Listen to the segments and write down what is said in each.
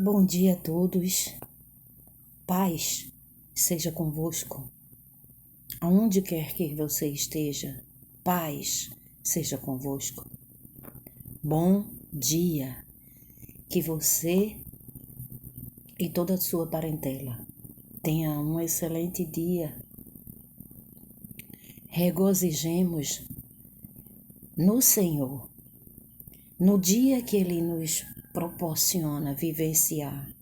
Bom dia a todos, paz seja convosco, aonde quer que você esteja, paz seja convosco. Bom dia, que você e toda a sua parentela tenha um excelente dia. Regozijemos no Senhor, no dia que Ele nos proporciona vivenciar.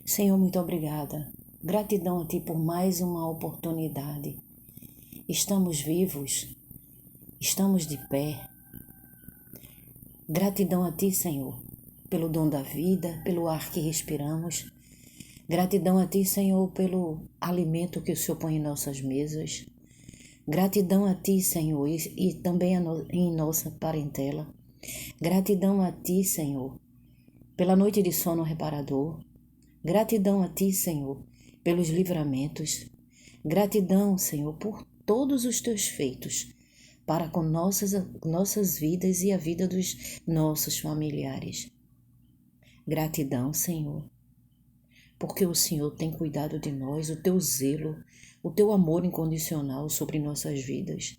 Senhor, muito obrigada. Gratidão a Ti por mais uma oportunidade. Estamos vivos, estamos de pé. Gratidão a Ti, Senhor, pelo dom da vida, pelo ar que respiramos. Gratidão a Ti, Senhor, pelo alimento que o Senhor põe em nossas mesas. Gratidão a Ti, Senhor, e também em nossa parentela. Gratidão a Ti, Senhor, pela noite de sono reparador. Gratidão a Ti, Senhor, pelos livramentos. Gratidão, Senhor, por todos os Teus feitos para com nossas vidas e a vida dos nossos familiares. Gratidão, Senhor, porque o Senhor tem cuidado de nós, o Teu zelo, o Teu amor incondicional sobre nossas vidas.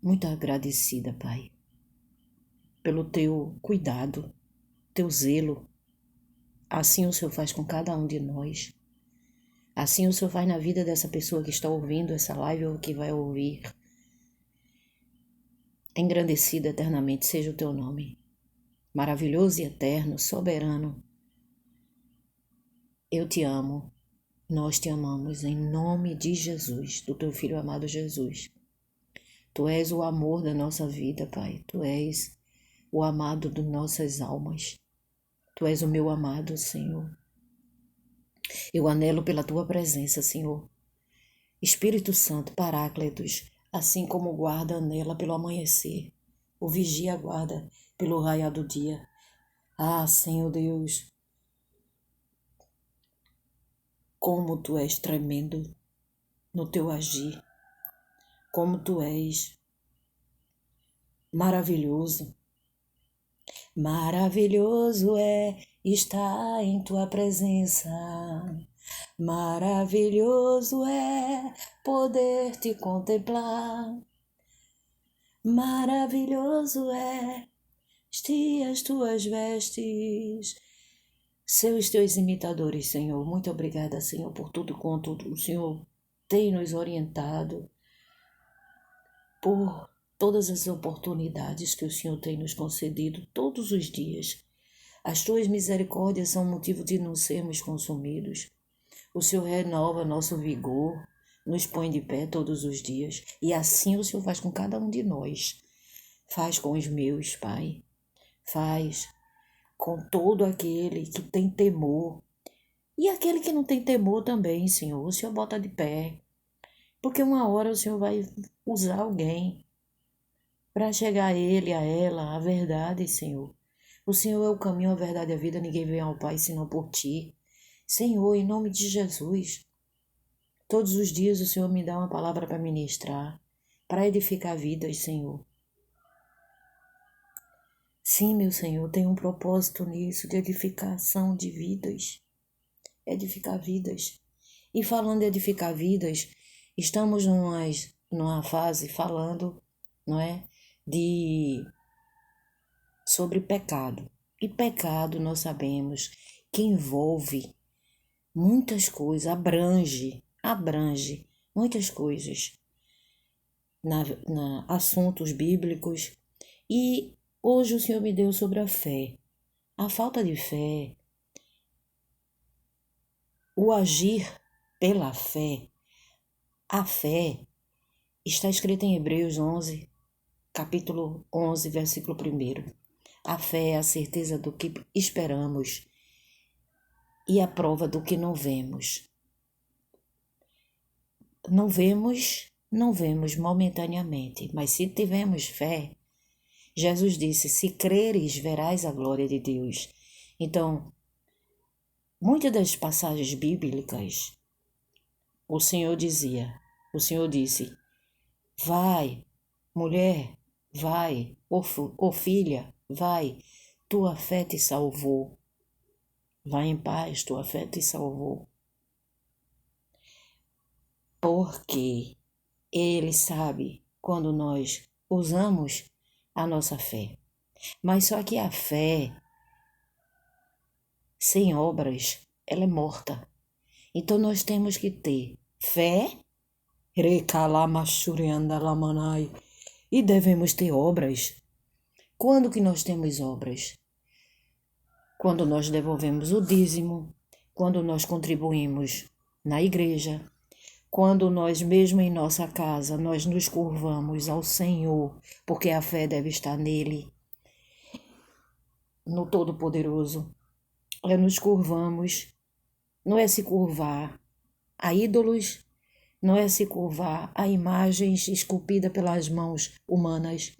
Muito agradecida, Pai, pelo Teu cuidado, Teu zelo. Assim o Senhor faz com cada um de nós. Assim o Senhor faz na vida dessa pessoa que está ouvindo essa live ou que vai ouvir. Engrandecido eternamente seja o Teu nome. Maravilhoso e eterno, soberano. Eu te amo. Nós te amamos em nome de Jesus, do Teu Filho amado Jesus. Tu és o amor da nossa vida, Pai. Tu és o amado de nossas almas. Tu és o meu amado, Senhor. Eu anelo pela Tua presença, Senhor. Espírito Santo, Paráclitos, assim como o guarda anela pelo amanhecer, o vigia aguarda pelo raiar do dia. Ah, Senhor Deus, como Tu és tremendo no Teu agir, como Tu és maravilhoso. Maravilhoso é estar em Tua presença. Maravilhoso é poder Te contemplar. Maravilhoso é vestir as Tuas vestes. Seus Teus imitadores, Senhor. Muito obrigada, Senhor, por tudo quanto o Senhor tem nos orientado, por todas as oportunidades que o Senhor tem nos concedido todos os dias. As Tuas misericórdias são motivo de não sermos consumidos. O Senhor renova nosso vigor, nos põe de pé todos os dias. E assim o Senhor faz com cada um de nós. Faz com os meus, Pai. Faz com todo aquele que tem temor. E aquele que não tem temor também, Senhor. O Senhor bota de pé. Porque uma hora o Senhor vai usar alguém para chegar a ele, a ela, a verdade, Senhor. O Senhor é o caminho, a verdade e a vida. Ninguém vem ao Pai senão por Ti. Senhor, em nome de Jesus, todos os dias o Senhor me dá uma palavra para ministrar, para edificar vidas, Senhor. Sim, meu Senhor, tem um propósito nisso, de edificação de vidas. Edificar vidas. E falando de edificar vidas, estamos numa fase falando, não é, sobre pecado. E pecado nós sabemos que envolve muitas coisas, abrange muitas coisas na assuntos bíblicos. E hoje o Senhor me deu sobre a fé. A falta de fé, o agir pela fé. A fé está escrita em Hebreus 11, capítulo 11, versículo 1. A fé é a certeza do que esperamos e a prova do que não vemos. Não vemos momentaneamente, mas se tivermos fé, Jesus disse, se creres, verás a glória de Deus. Então, muitas das passagens bíblicas, o Senhor disse, vai, mulher, vai, ó filha, vai, tua fé te salvou. Vai em paz, tua fé te salvou. Porque Ele sabe quando nós usamos a nossa fé. Mas só que a fé sem obras, ela é morta. Então nós temos que ter fé, e devemos ter obras. Quando que nós temos obras? Quando nós devolvemos o dízimo, quando nós contribuímos na igreja, quando nós mesmo em nossa casa, nós nos curvamos ao Senhor, porque a fé deve estar nele, no Todo-Poderoso. Nos curvamos, não é se curvar a ídolos, não é se curvar a imagens esculpidas pelas mãos humanas,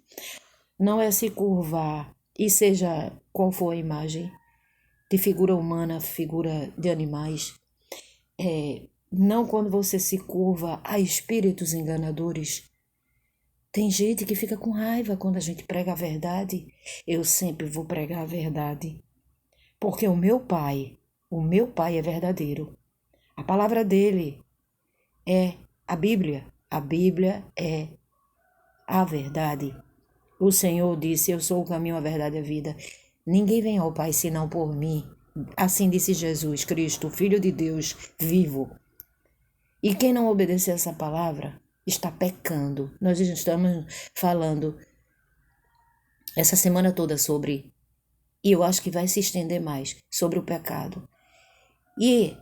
não é se curvar, e seja qual for a imagem, de figura humana, figura de animais, não quando você se curva a espíritos enganadores. Tem gente que fica com raiva quando a gente prega a verdade. Eu sempre vou pregar a verdade, porque o meu pai é verdadeiro. A palavra dele é a Bíblia. A Bíblia é a verdade. O Senhor disse, eu sou o caminho, a verdade e a vida. Ninguém vem ao Pai senão por mim. Assim disse Jesus Cristo, Filho de Deus, vivo. E quem não obedecer essa palavra está pecando. Nós estamos falando essa semana toda sobre, e eu acho que vai se estender mais, sobre o pecado. E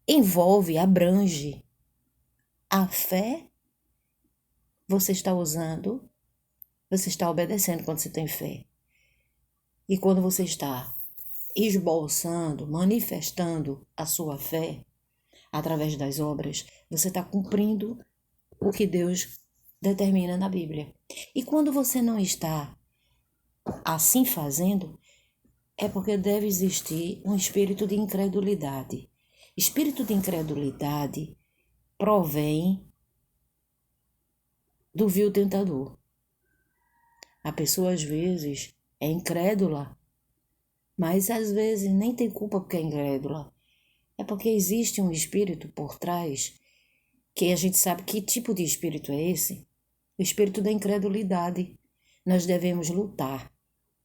envolve, abrange a fé. Você está usando, você está obedecendo quando você tem fé. E quando você está esboçando, manifestando a sua fé através das obras, você está cumprindo o que Deus determina na Bíblia. E quando você não está assim fazendo, é porque deve existir um espírito de incredulidade. Espírito de incredulidade provém do vil tentador. A pessoa às vezes é incrédula, mas às vezes nem tem culpa porque é incrédula. É porque existe um espírito por trás que a gente sabe que tipo de espírito é esse. O espírito da incredulidade. Nós devemos lutar.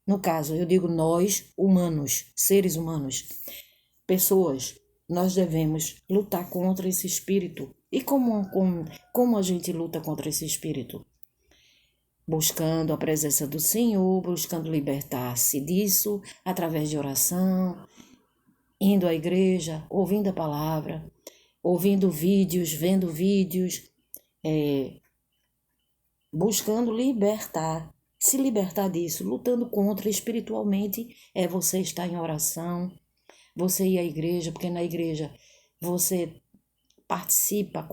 No caso, eu digo nós, humanos, seres humanos, pessoas, nós devemos lutar contra esse espírito. E como a gente luta contra esse espírito? Buscando a presença do Senhor, buscando libertar-se disso através de oração, indo à igreja, ouvindo a palavra, ouvindo vídeos, vendo vídeos, buscando se libertar disso, lutando contra espiritualmente, é você estar em oração, você ir à igreja, porque na igreja você participa,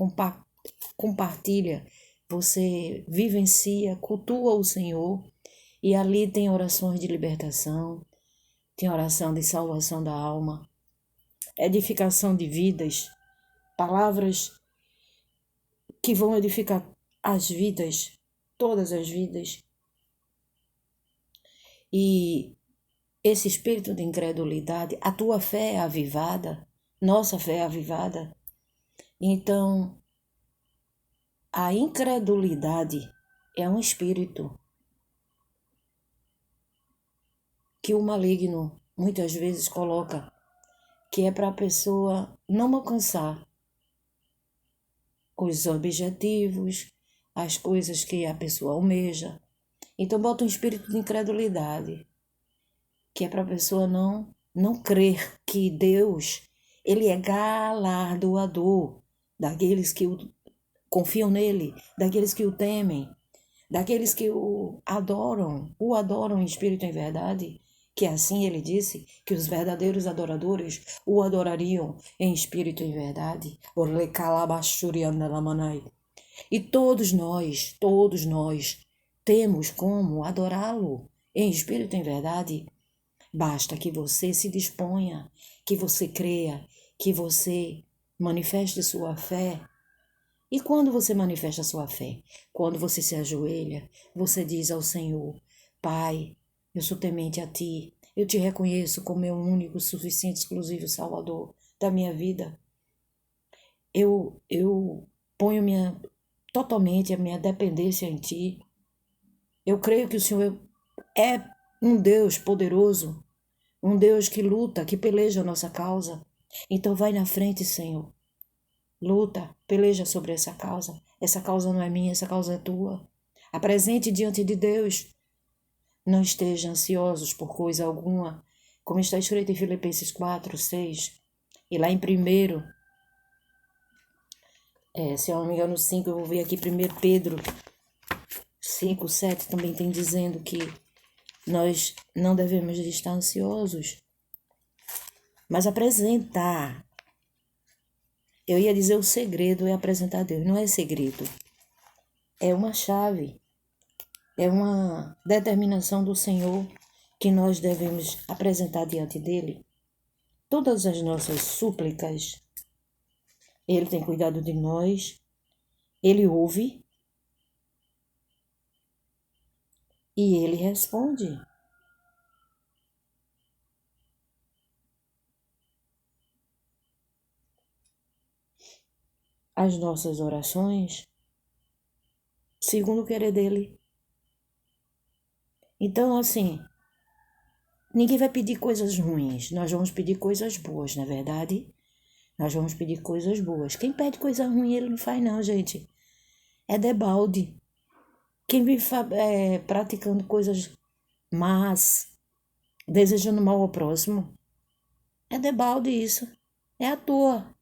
compartilha, você vivencia, cultua o Senhor, e ali tem orações de libertação, tem oração de salvação da alma, edificação de vidas, palavras que vão edificar as vidas, todas as vidas. E esse espírito de incredulidade, a tua fé é avivada, nossa fé é avivada. Então, a incredulidade é um espírito que o maligno muitas vezes coloca, que é para a pessoa não alcançar os objetivos, as coisas que a pessoa almeja. Então bota um espírito de incredulidade, que é para a pessoa não crer que Deus, ele é galardoador daqueles que confiam nele, daqueles que o temem, daqueles que o adoram em espírito e em verdade, que assim ele disse, que os verdadeiros adoradores o adorariam em espírito e em verdade. E todos nós temos como adorá-lo em espírito e em verdade. Basta que você se disponha, que você creia, que você manifeste sua fé. E quando você manifesta sua fé? Quando você se ajoelha, você diz ao Senhor, Pai, eu sou temente a Ti, Eu te reconheço como meu único, suficiente, exclusivo Salvador da minha vida. Eu ponho totalmente a minha dependência em Ti. Eu creio que o Senhor é um Deus poderoso, um Deus que luta, que peleja a nossa causa. Então vai na frente, Senhor. Luta, peleja sobre essa causa. Essa causa não é minha, essa causa é tua. Apresente diante de Deus. Não esteja ansiosos por coisa alguma, como está escrito em Filipenses 4, 6. E lá em 1, se eu não me engano 5, eu vou ver aqui 1 Pedro 5, 7, também tem dizendo que nós não devemos estar ansiosos, mas apresentar. Eu ia dizer o segredo é apresentar a Deus. Não é segredo. É uma chave. É uma determinação do Senhor que nós devemos apresentar diante dele. Todas as nossas súplicas. Ele tem cuidado de nós. Ele ouve. E ele responde. As nossas orações segundo o querer dele. Então, assim, ninguém vai pedir coisas ruins. Nós vamos pedir coisas boas, não é verdade? Nós vamos pedir coisas boas. Quem pede coisa ruim, ele não faz não, gente. É debalde. Quem vive praticando coisas más, desejando mal ao próximo, é debalde isso. É à toa.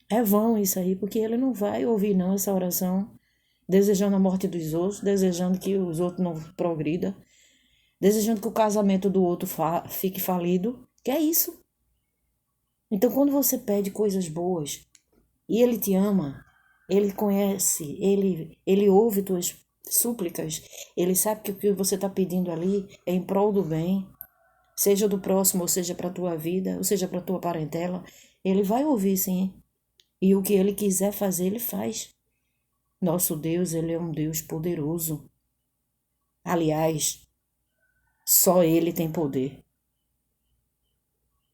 É vão isso aí, porque ele não vai ouvir não essa oração, desejando a morte dos outros, desejando que os outros não progridam, desejando que o casamento do outro fique falido. Que é isso? Então, quando você pede coisas boas e ele te ama, ele conhece, ele ouve tuas súplicas, ele sabe que o que você está pedindo ali é em prol do bem, seja do próximo, ou seja para a tua vida, ou seja para a tua parentela, ele vai ouvir sim. E o que ele quiser fazer, ele faz. Nosso Deus, ele é um Deus poderoso. Aliás, só ele tem poder.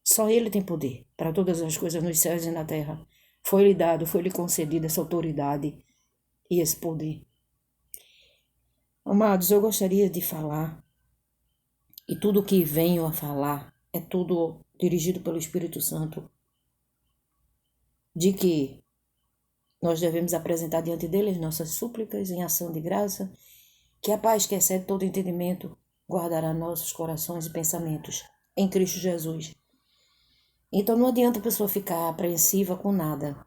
Só ele tem poder para todas as coisas nos céus e na terra. Foi-lhe dado, foi-lhe concedida essa autoridade e esse poder. Amados, eu gostaria de falar, e tudo o que venho a falar é tudo dirigido pelo Espírito Santo, de que nós devemos apresentar diante dele as nossas súplicas em ação de graça, que a paz que excede todo entendimento guardará nossos corações e pensamentos em Cristo Jesus. Então não adianta a pessoa ficar apreensiva com nada.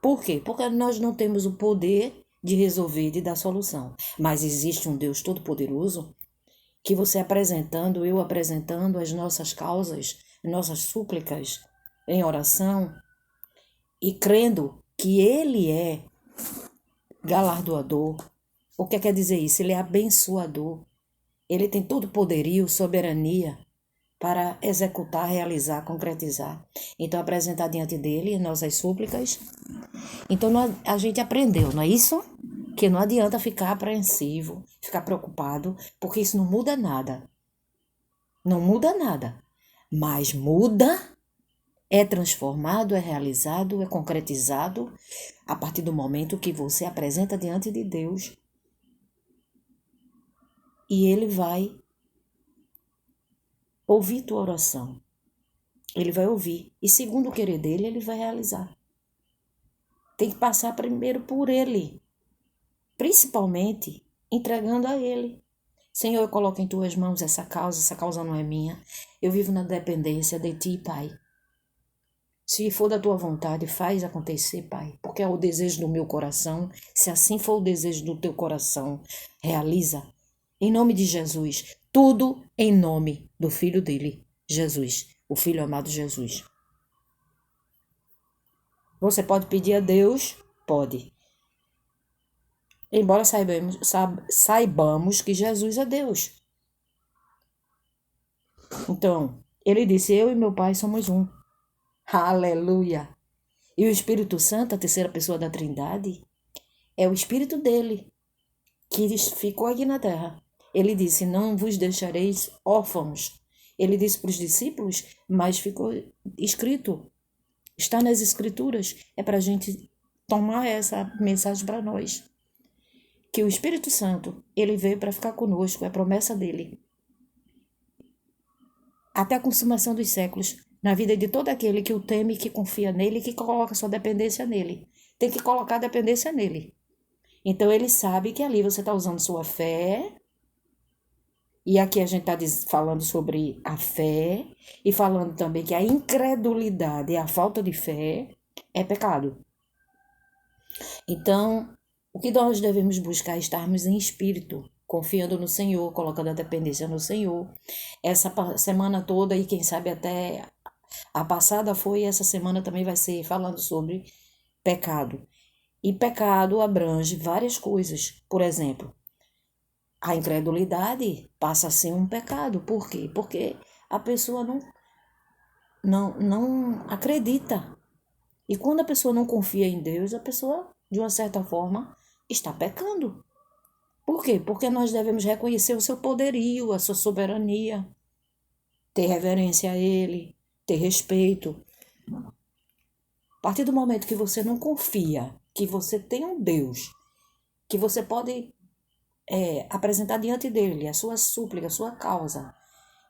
Por quê? Porque nós não temos o poder de resolver, de dar solução. Mas existe um Deus todo-poderoso que você apresentando, eu apresentando as nossas causas, nossas súplicas em oração e crendo que Ele é galardoador. O que quer dizer isso? Ele é abençoador. Ele tem todo poderio, soberania para executar, realizar, concretizar. Então, apresentar diante dele nossas súplicas. Então, a gente aprendeu, não é isso? Que não adianta ficar apreensivo, ficar preocupado, porque isso não muda nada. Não muda nada. Mas muda, é transformado, é realizado, é concretizado a partir do momento que você apresenta diante de Deus. E ele vai ouvir tua oração. Ele vai ouvir. E segundo o querer dele, ele vai realizar. Tem que passar primeiro por ele. Principalmente entregando a ele. Senhor, eu coloco em tuas mãos essa causa não é minha. Eu vivo na dependência de ti, Pai. Se for da tua vontade, faz acontecer, Pai. Porque é o desejo do meu coração. Se assim for o desejo do teu coração, realiza. Em nome de Jesus. Tudo em nome do Filho dele, Jesus. O Filho amado Jesus. Você pode pedir a Deus? Pode. Embora saibamos que Jesus é Deus. Então, ele disse, eu e meu Pai somos um. Aleluia! E o Espírito Santo, a terceira pessoa da Trindade, é o Espírito dele, que ficou aqui na terra. Ele disse, não vos deixareis órfãos. Ele disse para os discípulos, mas ficou escrito, está nas escrituras, é para a gente tomar essa mensagem para nós. Que o Espírito Santo, ele veio para ficar conosco, é a promessa dele. Até a consumação dos séculos, na vida de todo aquele que o teme, que confia nele, que coloca sua dependência nele. Tem que colocar a dependência nele. Então ele sabe que ali você está usando sua fé. E aqui a gente está falando sobre a fé e falando também que a incredulidade e a falta de fé é pecado. Então, o que nós devemos buscar é estarmos em espírito, confiando no Senhor, colocando a dependência no Senhor. Essa semana toda, e quem sabe até a passada foi, essa semana também vai ser falando sobre pecado. E pecado abrange várias coisas. Por exemplo, a incredulidade passa a ser um pecado. Por quê? Porque a pessoa não acredita. E quando a pessoa não confia em Deus, a pessoa, de uma certa forma, está pecando. Por quê? Porque nós devemos reconhecer o seu poderio, a sua soberania, ter reverência a Ele, ter respeito. A partir do momento que você não confia, que você tem um Deus, que você pode apresentar diante dele a sua súplica, a sua causa,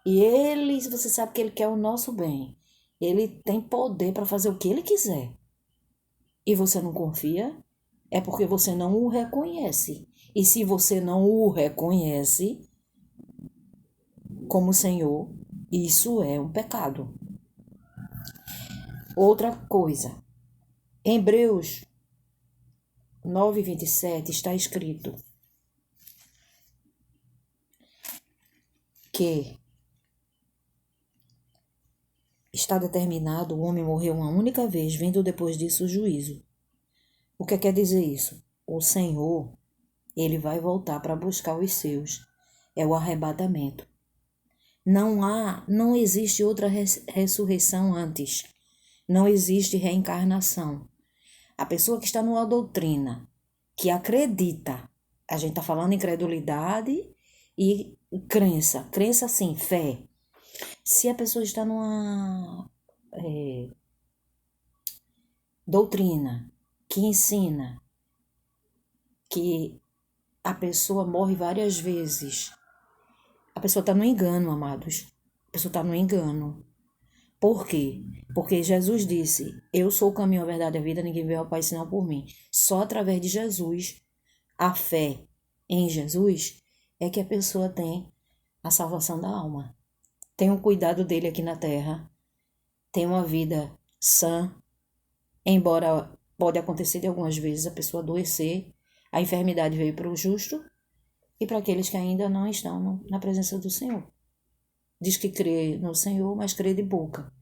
e ele, você sabe que ele quer o nosso bem, ele tem poder para fazer o que ele quiser, e você não confia, é porque você não o reconhece. E se você não o reconhece como Senhor, isso é um pecado. Outra coisa, em Hebreus 9:27 está escrito que está determinado o homem morrer uma única vez, vindo depois disso o juízo. O que quer dizer isso? O Senhor, ele vai voltar para buscar os seus. É o arrebatamento. Não existe outra ressurreição antes. Não existe reencarnação. A pessoa que está numa doutrina, que acredita, a gente está falando em credulidade e crença. Crença sim, fé. Se a pessoa está numa doutrina que ensina que a pessoa morre várias vezes, a pessoa está no engano, amados. A pessoa está no engano. Por quê? Porque Jesus disse, eu sou o caminho, a verdade e a vida, ninguém vê ao Pai senão por mim. Só através de Jesus, a fé em Jesus, é que a pessoa tem a salvação da alma. Tem o cuidado dele aqui na terra, tem uma vida sã, embora pode acontecer de algumas vezes a pessoa adoecer, a enfermidade veio para o justo e para aqueles que ainda não estão na presença do Senhor. Diz que crê no Senhor, mas crê de boca.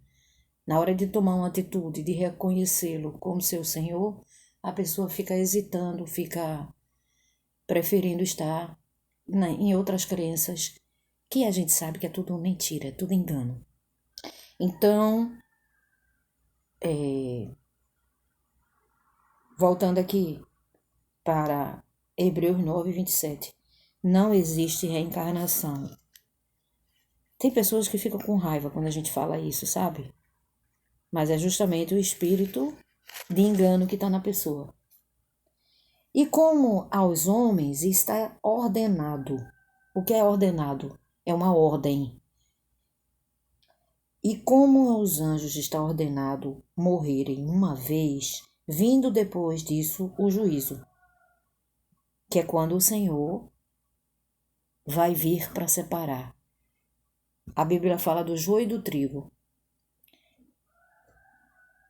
Na hora de tomar uma atitude, de reconhecê-lo como seu Senhor, a pessoa fica hesitando, fica preferindo estar em outras crenças, que a gente sabe que é tudo mentira, é tudo engano. Então, voltando aqui para Hebreus 9:27, não existe reencarnação. Tem pessoas que ficam com raiva quando a gente fala isso, sabe? Mas é justamente o espírito de engano que está na pessoa. E como aos homens está ordenado. O que é ordenado? É uma ordem. E como aos anjos está ordenado morrerem uma vez, vindo depois disso o juízo, que é quando o Senhor vai vir para separar. A Bíblia fala do joio e do trigo.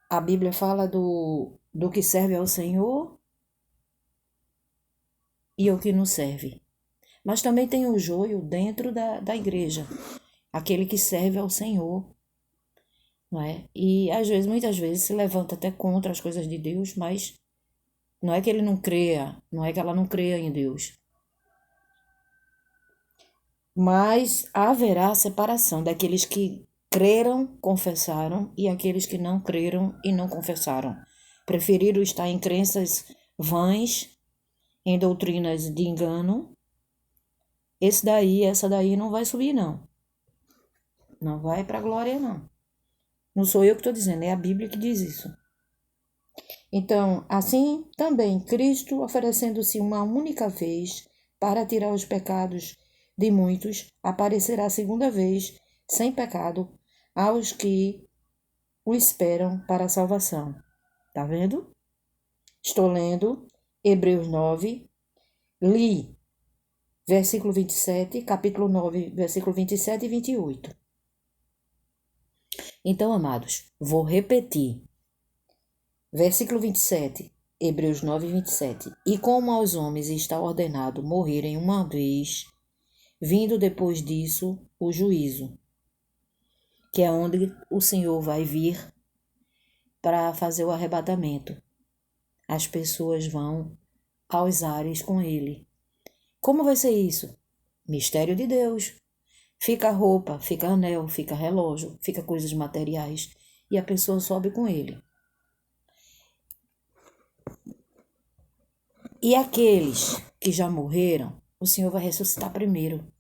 A Bíblia fala do que serve ao Senhor e o que não serve. Mas também tem o joio dentro da igreja, aquele que serve ao Senhor, não é? E às vezes, muitas vezes, se levanta até contra as coisas de Deus, mas não é que ele não creia, não é que ela não creia em Deus. Mas haverá separação daqueles que creram, confessaram, e aqueles que não creram e não confessaram. Preferiram estar em crenças vãs, em doutrinas de engano, essa daí não vai subir, não. Não vai para a glória, não. Não sou eu que estou dizendo, é a Bíblia que diz isso. Então, assim também, Cristo, oferecendo-se uma única vez para tirar os pecados de muitos, aparecerá a segunda vez, sem pecado, aos que o esperam para a salvação. Tá vendo? Estou lendo Hebreus 9, li versículo 27, capítulo 9, versículo 27 e 28. Então, amados, vou repetir. Versículo 27, Hebreus 9, 27. E como aos homens está ordenado morrerem uma vez, vindo depois disso o juízo, que é onde o Senhor vai vir para fazer o arrebatamento. As pessoas vão aos ares com ele. Como vai ser isso? Mistério de Deus. Fica roupa, fica anel, fica relógio, fica coisas materiais e a pessoa sobe com ele. E aqueles que já morreram, o Senhor vai ressuscitar primeiro.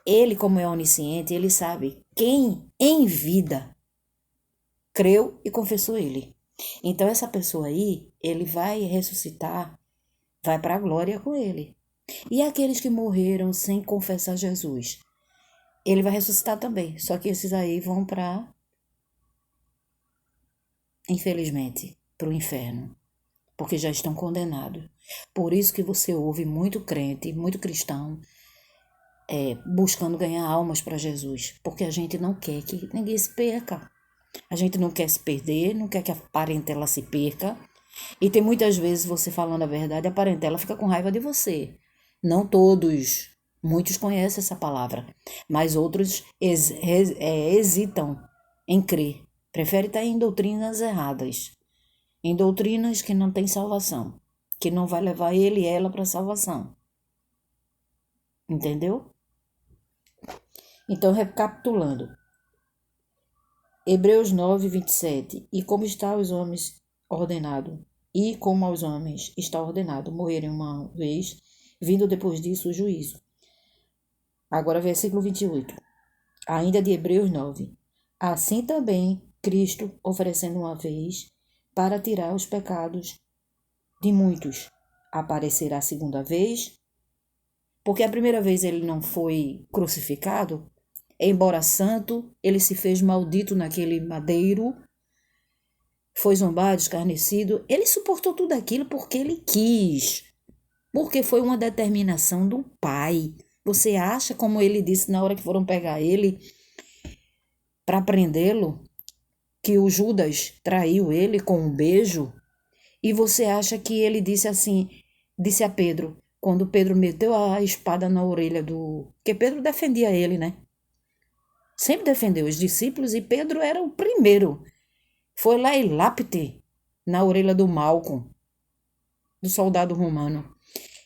Ele, como é onisciente, ele sabe quem em vida creu e confessou ele. Então, essa pessoa aí, ele vai ressuscitar, vai para a glória com ele. E aqueles que morreram sem confessar Jesus, ele vai ressuscitar também. Só que esses aí vão para, infelizmente, para o inferno, porque já estão condenados. Por isso que você ouve muito crente, muito cristão, buscando ganhar almas para Jesus, porque a gente não quer que ninguém se perca. A gente não quer se perder, não quer que a parentela se perca. E tem muitas vezes você falando a verdade, a parentela fica com raiva de você. Não todos, muitos conhecem essa palavra, mas outros hesitam em crer. Preferem estar em doutrinas erradas, em doutrinas que não têm salvação, que não vai levar ele e ela para a salvação. Entendeu? Então, recapitulando. Hebreus 9, 27. E como está aos homens ordenado, e como aos homens está ordenado morrerem uma vez, vindo depois disso o juízo. Agora, versículo 28. Ainda de Hebreus 9. Assim também, Cristo, oferecendo uma vez, para tirar os pecados de muitos, aparecerá a segunda vez, porque a primeira vez ele não foi crucificado, embora santo, ele se fez maldito naquele madeiro, foi zombado, escarnecido, ele suportou tudo aquilo porque ele quis, porque foi uma determinação do Pai. Você acha, como ele disse na hora que foram pegar ele para prendê-lo, que o Judas traiu ele com um beijo? E você acha que ele disse assim, disse a Pedro, quando Pedro meteu a espada na orelha do... Porque Pedro defendia ele, né? Sempre defendeu os discípulos e Pedro era o primeiro. Foi lá e lápide na orelha do Malco, do soldado romano.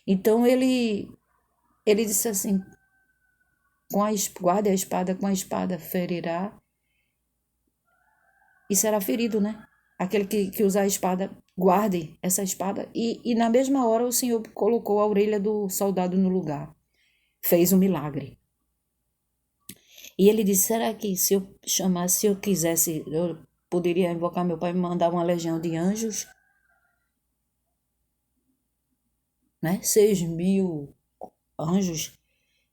Então ele disse assim, guarde a espada, com a espada ferirá e será ferido, né? Aquele que usar a espada, guarde essa espada. E na mesma hora o Senhor colocou a orelha do soldado no lugar. Fez um milagre. E ele disse, será que se eu chamasse, se eu quisesse, eu poderia invocar meu pai e mandar uma legião de anjos? Né? 6.000 anjos.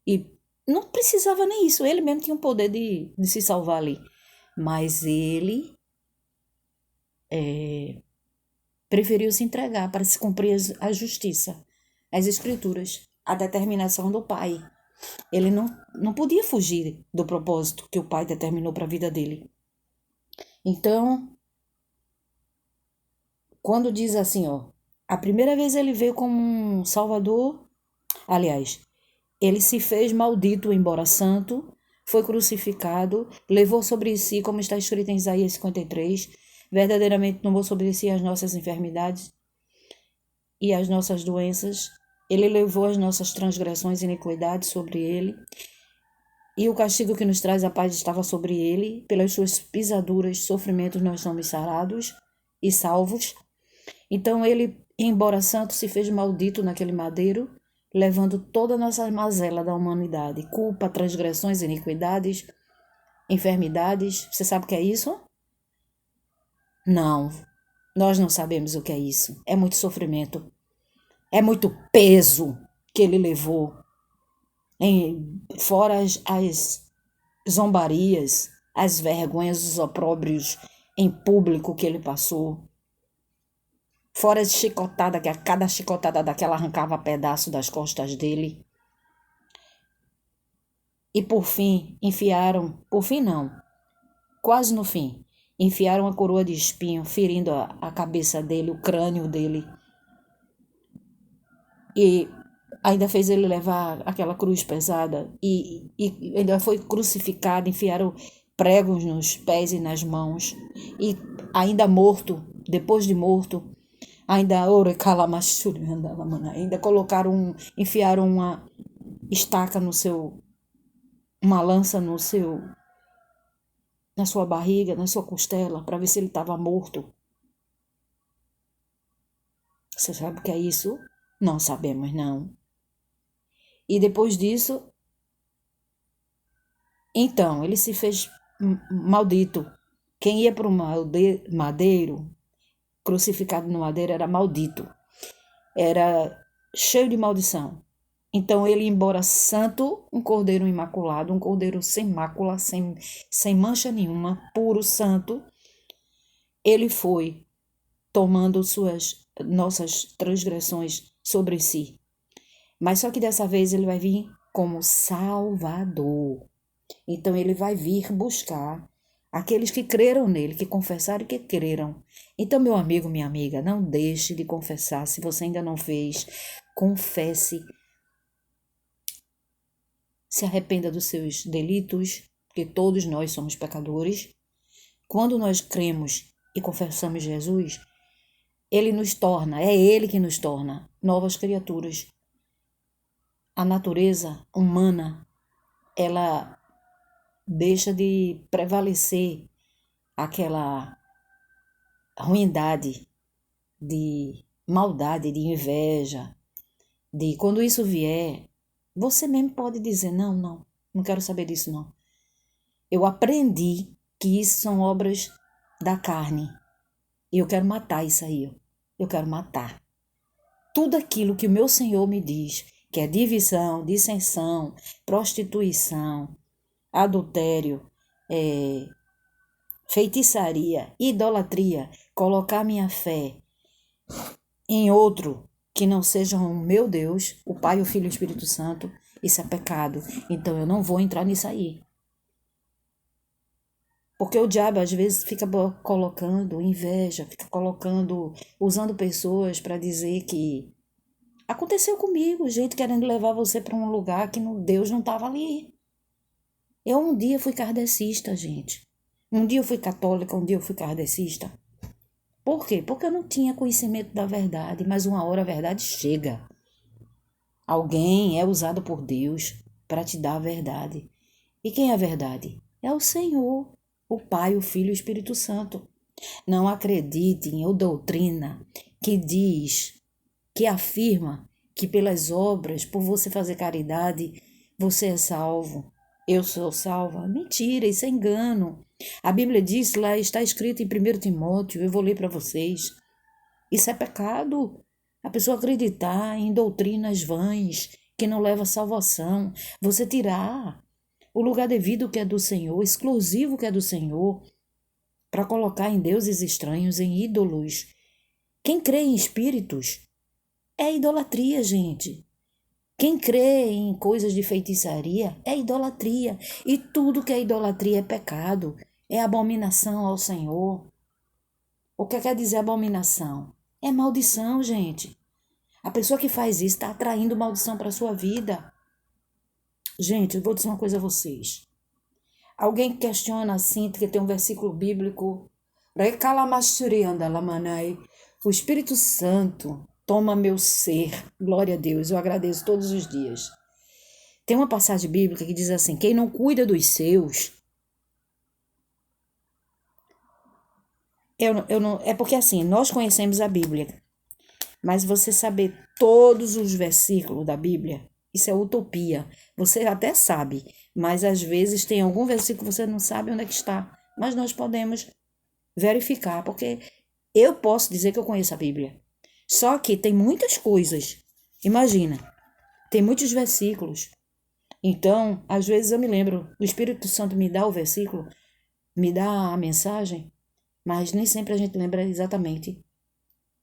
E não precisava nem isso. Ele mesmo tinha o poder de se salvar ali. Mas ele preferiu se entregar para se cumprir a justiça, as escrituras, a determinação do Pai. Ele não podia fugir do propósito que o Pai determinou para a vida dele. Então, quando diz assim, ó, a primeira vez ele veio como um salvador, aliás, ele se fez maldito, embora santo, foi crucificado, levou sobre si, como está escrito em Isaías 53, verdadeiramente tomou sobre si as nossas enfermidades e as nossas doenças. Ele levou as nossas transgressões e iniquidades sobre ele. E o castigo que nos traz a paz estava sobre ele. Pelas suas pisaduras, sofrimentos, nós somos sarados e salvos. Então ele, embora santo, se fez maldito naquele madeiro, levando toda a nossa mazela da humanidade, culpa, transgressões, iniquidades, enfermidades. Você sabe o que é isso? Não, nós não sabemos o que é isso. É muito sofrimento, é muito peso que ele levou, fora as zombarias, as vergonhas, os opróbrios em público que ele passou. Fora de chicotada, que a cada chicotada daquela arrancava pedaço das costas dele. E por fim, por fim não, quase no fim, enfiaram a coroa de espinho, ferindo a cabeça dele, o crânio dele. E ainda fez ele levar aquela cruz pesada e ainda foi crucificado, enfiaram pregos nos pés e nas mãos. E ainda morto, depois de morto, ainda enfiaram uma estaca uma lança na sua barriga, na sua costela, para ver se ele estava morto. Você sabe o que é isso? Não sabemos, não. E depois disso, então, ele se fez maldito. Quem ia para o madeiro, crucificado no madeiro, era maldito. Era cheio de maldição. Então, ele, embora santo, um cordeiro imaculado, um cordeiro sem mácula, sem mancha nenhuma, puro, santo, ele foi tomando nossas transgressões sobre si. Mas só que dessa vez ele vai vir como Salvador. Então ele vai vir buscar aqueles que creram nele, que confessaram e que creram. Então, meu amigo, minha amiga, não deixe de confessar. Se você ainda não fez, confesse. Se arrependa dos seus delitos, porque todos nós somos pecadores. Quando nós cremos e confessamos Jesus, ele nos torna, é ele que nos torna novas criaturas. A natureza humana, ela deixa de prevalecer aquela ruindade, de maldade, de inveja, de quando isso vier, você mesmo pode dizer, não quero saber disso não. Eu aprendi que isso são obras da carne e eu quero matar isso aí, eu quero matar. Tudo aquilo que o meu Senhor me diz, que é divisão, dissensão, prostituição, adultério, feitiçaria, idolatria, colocar minha fé em outro que não seja o meu Deus, o Pai, o Filho e o Espírito Santo, isso é pecado. Então eu não vou entrar nisso aí. Porque o diabo às vezes fica colocando inveja, fica usando pessoas para dizer que aconteceu comigo, gente querendo levar você para um lugar que Deus não estava ali. Eu um dia fui kardecista, gente. Um dia eu fui católica, um dia eu fui kardecista. Por quê? Porque eu não tinha conhecimento da verdade, mas uma hora a verdade chega. Alguém é usado por Deus para te dar a verdade. E quem é a verdade? É o Senhor, o Pai, o Filho e o Espírito Santo. Não acredite em doutrina que diz, que afirma que pelas obras, por você fazer caridade, você é salvo. Eu sou salva. Mentira, isso é engano. A Bíblia diz, lá está escrito em 1 Timóteo, eu vou ler para vocês. Isso é pecado. A pessoa acreditar em doutrinas vãs que não levam à salvação. Você tirar o lugar devido que é do Senhor, exclusivo que é do Senhor, para colocar em deuses estranhos, em ídolos. Quem crê em espíritos é idolatria, gente. Quem crê em coisas de feitiçaria é idolatria. E tudo que é idolatria é pecado, é abominação ao Senhor. O que quer dizer abominação? É maldição, gente. A pessoa que faz isso está atraindo maldição para a sua vida. Gente, eu vou dizer uma coisa a vocês. Alguém questiona assim, que tem um versículo bíblico. O Espírito Santo toma meu ser. Glória a Deus, eu agradeço todos os dias. Tem uma passagem bíblica que diz assim, quem não cuida dos seus... Eu não, é porque assim, nós conhecemos a Bíblia, Mas você saber todos os versículos da Bíblia, isso é utopia. Você até sabe, mas às vezes tem algum versículo que você não sabe onde é que está. Mas nós podemos verificar, porque eu posso dizer que eu conheço a Bíblia. Só que tem muitas coisas. Imagina, tem muitos versículos. Então, às vezes eu me lembro, o Espírito Santo me dá o versículo, me dá a mensagem, mas nem sempre a gente lembra exatamente.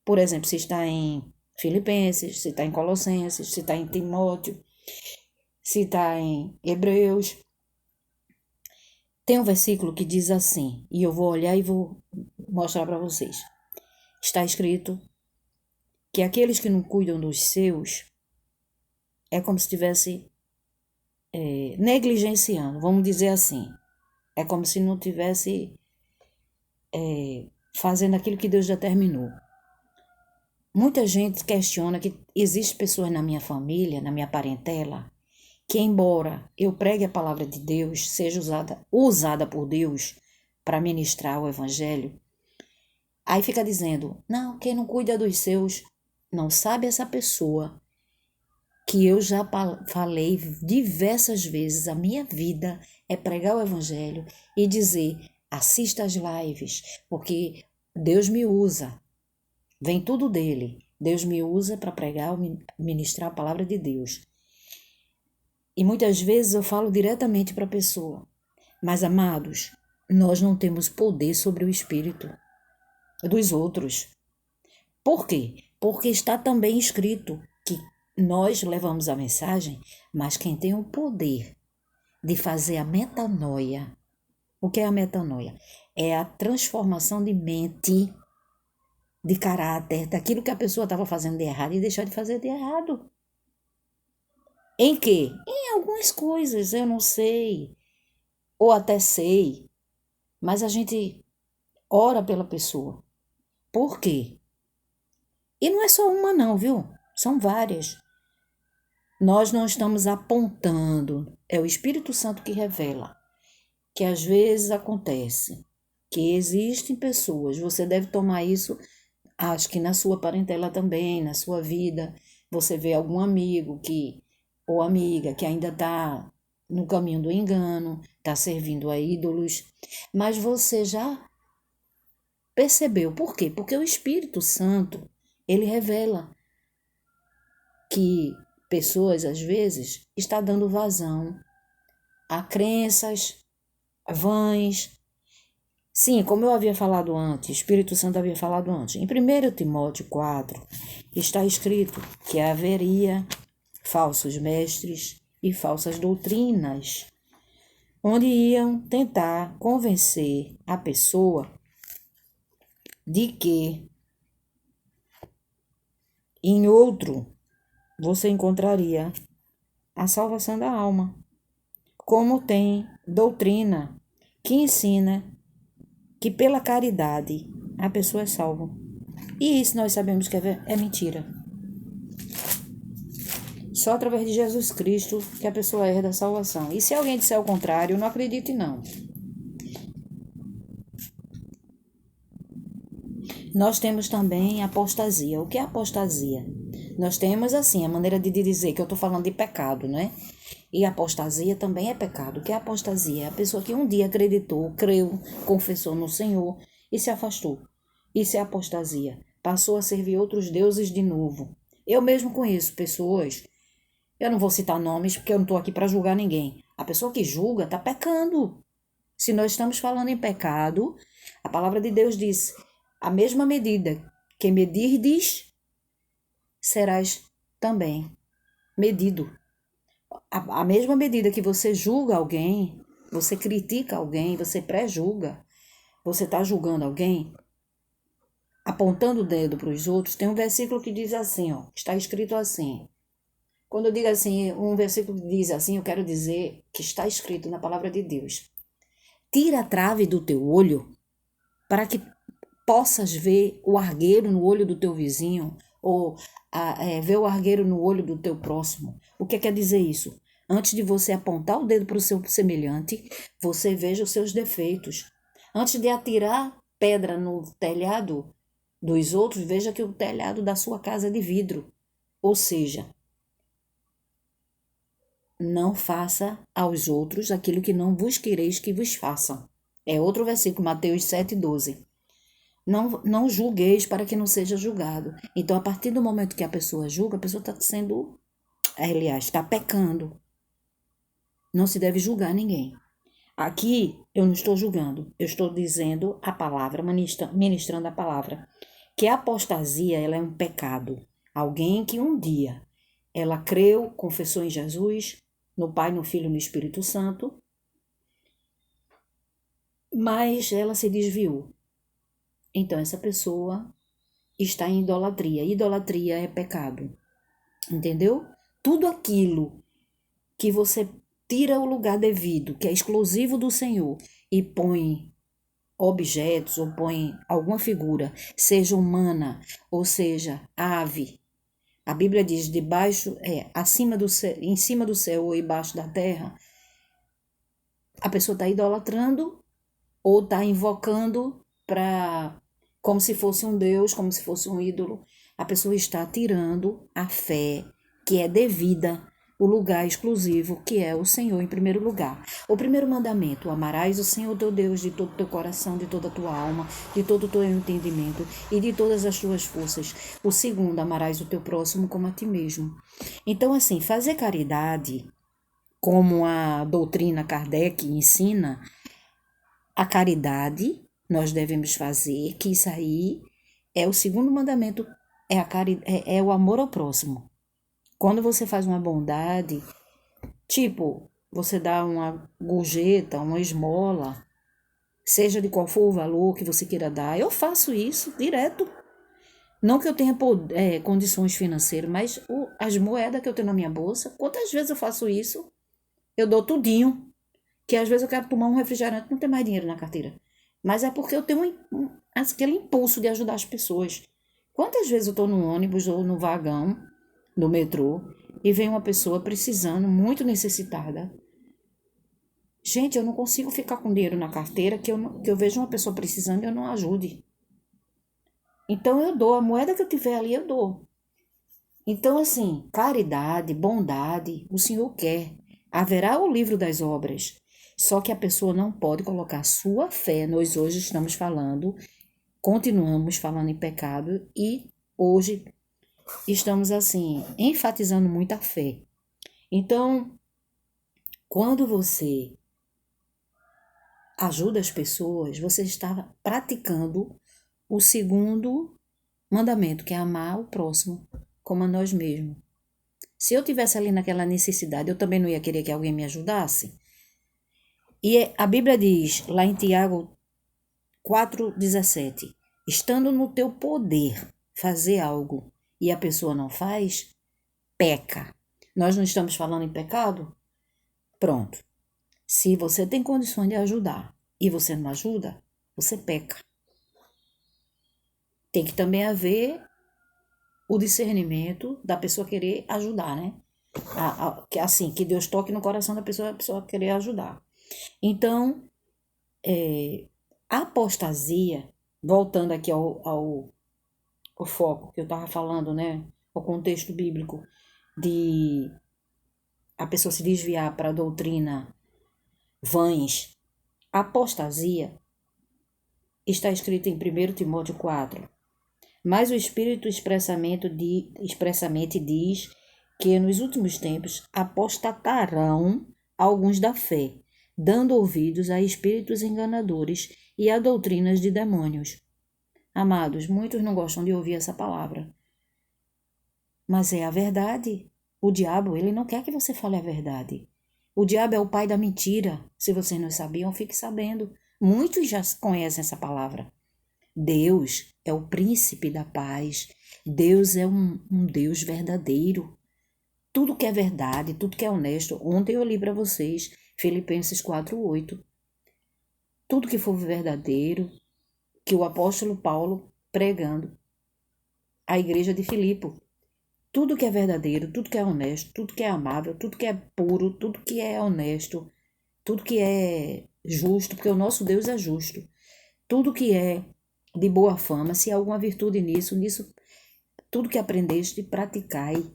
Por exemplo, se está em Filipenses, se está em Colossenses, se está em Timóteo, se está em Hebreus. Tem um versículo que diz assim, e eu vou olhar e vou mostrar para vocês. Está escrito que aqueles que não cuidam dos seus é como se estivesse negligenciando, vamos dizer assim. É como se não tivesse fazendo aquilo que Deus determinou. Muita gente questiona que existem pessoas na minha família, na minha parentela, que embora eu pregue a palavra de Deus, seja usada por Deus para ministrar o evangelho, aí fica dizendo, não, quem não cuida dos seus, não sabe essa pessoa que eu já falei diversas vezes, a minha vida é pregar o evangelho e dizer, assista às lives, porque Deus me usa, vem tudo dele. Deus me usa para pregar, ministrar a palavra de Deus. E muitas vezes eu falo diretamente para a pessoa. Mas, amados, nós não temos poder sobre o espírito dos outros. Por quê? Porque está também escrito que nós levamos a mensagem, mas quem tem o poder de fazer a metanoia. O que é a metanoia? É a transformação de mente, de caráter, daquilo que a pessoa estava fazendo de errado e deixar de fazer de errado. Em quê? Em algumas coisas, eu não sei, ou até sei, mas a gente ora pela pessoa. Por quê? E não é só uma não, viu? São várias. Nós não estamos apontando, é o Espírito Santo que revela, que às vezes acontece, que existem pessoas, você deve tomar isso, acho que na sua parentela também, na sua vida, você vê algum amigo ou amiga que ainda está no caminho do engano, está servindo a ídolos, mas você já percebeu. Por quê? Porque o Espírito Santo, ele revela que pessoas, às vezes, estão dando vazão a crenças vãs. Sim, como eu havia falado antes, o Espírito Santo havia falado antes. Em 1 Timóteo 4, está escrito que haveria falsos mestres e falsas doutrinas, onde iam tentar convencer a pessoa de que em outro você encontraria a salvação da alma. Como tem doutrina que ensina que pela caridade a pessoa é salva. E isso nós sabemos que é mentira. Só através de Jesus Cristo que a pessoa herda a salvação. E se alguém disser o contrário, não acredite não. Nós temos também apostasia. O que é apostasia? Nós temos, assim, a maneira de dizer que eu estou falando de pecado, né? E apostasia também é pecado. O que é apostasia? É a pessoa que um dia acreditou, creu, confessou no Senhor e se afastou. Isso é apostasia. Passou a servir outros deuses de novo. Eu mesmo conheço pessoas, eu não vou citar nomes porque eu não estou aqui para julgar ninguém. A pessoa que julga está pecando. Se nós estamos falando em pecado, a palavra de Deus diz, a mesma medida que medirdes, serás também medido. A mesma medida que você julga alguém, você critica alguém, você pré-julga, você está julgando alguém, apontando o dedo para os outros, tem um versículo que diz assim, ó, está escrito assim. Quando eu digo assim, um versículo que diz assim, eu quero dizer que está escrito na palavra de Deus. Tira a trave do teu olho para que possas ver o argueiro no olho do teu vizinho ou ver o argueiro no olho do teu próximo. O que quer dizer isso? Antes de você apontar o dedo para o seu semelhante, você veja os seus defeitos. Antes de atirar pedra no telhado dos outros, veja que o telhado da sua casa é de vidro. Ou seja, não faça aos outros aquilo que não vos quereis que vos façam. É outro versículo, Mateus 7,12. Não julgueis para que não seja julgado. Então, a partir do momento que a pessoa julga, a pessoa está está pecando. Não se deve julgar ninguém. Aqui, eu não estou julgando, eu estou dizendo a palavra, ministrando a palavra, que a apostasia, ela é um pecado. Alguém que um dia, ela creu, confessou em Jesus, no Pai, no Filho e no Espírito Santo, mas ela se desviou. Então, essa pessoa está em idolatria. Idolatria é pecado. Entendeu? Tudo aquilo que você tira o lugar devido, que é exclusivo do Senhor, e põe objetos ou põe alguma figura, seja humana ou seja ave. A Bíblia diz acima do céu, em cima do céu ou embaixo da terra. A pessoa está idolatrando ou está invocando como se fosse um Deus, como se fosse um ídolo. A pessoa está tirando a fé que é devida, o lugar exclusivo que é o Senhor em primeiro lugar. O primeiro mandamento: amarás o Senhor teu Deus de todo o teu coração, de toda a tua alma, de todo o teu entendimento e de todas as tuas forças. O segundo: amarás o teu próximo como a ti mesmo. Então, assim, fazer caridade, como a doutrina Kardec ensina, a caridade nós devemos fazer, que isso aí é o segundo mandamento, é o amor ao próximo. Quando você faz uma bondade, tipo, você dá uma gorjeta, uma esmola, seja de qual for o valor que você queira dar, eu faço isso direto. Não que eu tenha condições financeiras, mas as moedas que eu tenho na minha bolsa, quantas vezes eu faço isso? Eu dou tudinho. Que às vezes eu quero tomar um refrigerante, não tem mais dinheiro na carteira. Mas é porque eu tenho aquele impulso de ajudar as pessoas. Quantas vezes eu estou no ônibus ou no vagão, no metrô, e vem uma pessoa precisando, muito necessitada. Gente, eu não consigo ficar com dinheiro na carteira que eu vejo uma pessoa precisando e eu não ajude. Então eu dou, a moeda que eu tiver ali eu dou. Então assim, caridade, bondade, o Senhor quer. Haverá o livro das obras. Só que a pessoa não pode colocar sua fé. Nós hoje estamos falando, continuamos falando em pecado e hoje estamos assim, enfatizando muito a fé. Então, quando você ajuda as pessoas, você está praticando o segundo mandamento, que é amar o próximo como a nós mesmos. Se eu tivesse ali naquela necessidade, eu também não ia querer que alguém me ajudasse? E a Bíblia diz, lá em Tiago 4,17, estando no teu poder fazer algo e a pessoa não faz, peca. Nós não estamos falando em pecado? Pronto. Se você tem condições de ajudar e você não ajuda, você peca. Tem que também haver o discernimento da pessoa querer ajudar, né? Que Deus toque no coração da pessoa, a pessoa querer ajudar. Então, a apostasia, voltando aqui ao foco que eu estava falando, né? O contexto bíblico de a pessoa se desviar para a doutrina vãs, a apostasia está escrito em 1 Timóteo 4. Mas o Espírito expressamente diz que nos últimos tempos apostatarão alguns da fé, dando ouvidos a espíritos enganadores e a doutrinas de demônios. Amados, muitos não gostam de ouvir essa palavra. Mas é a verdade. O diabo, ele não quer que você fale a verdade. O diabo é o pai da mentira. Se vocês não sabiam, fique sabendo. Muitos já conhecem essa palavra. Deus é o príncipe da paz. Deus é um Deus verdadeiro. Tudo que é verdade, tudo que é honesto. Ontem eu li para vocês Filipenses 4:8. Tudo que for verdadeiro, que o apóstolo Paulo pregando à igreja de Filipe. Tudo que é verdadeiro, tudo que é honesto, tudo que é amável, tudo que é puro, tudo que é honesto, tudo que é justo, porque o nosso Deus é justo. Tudo que é de boa fama, se há alguma virtude nisso tudo que aprendeste, praticai.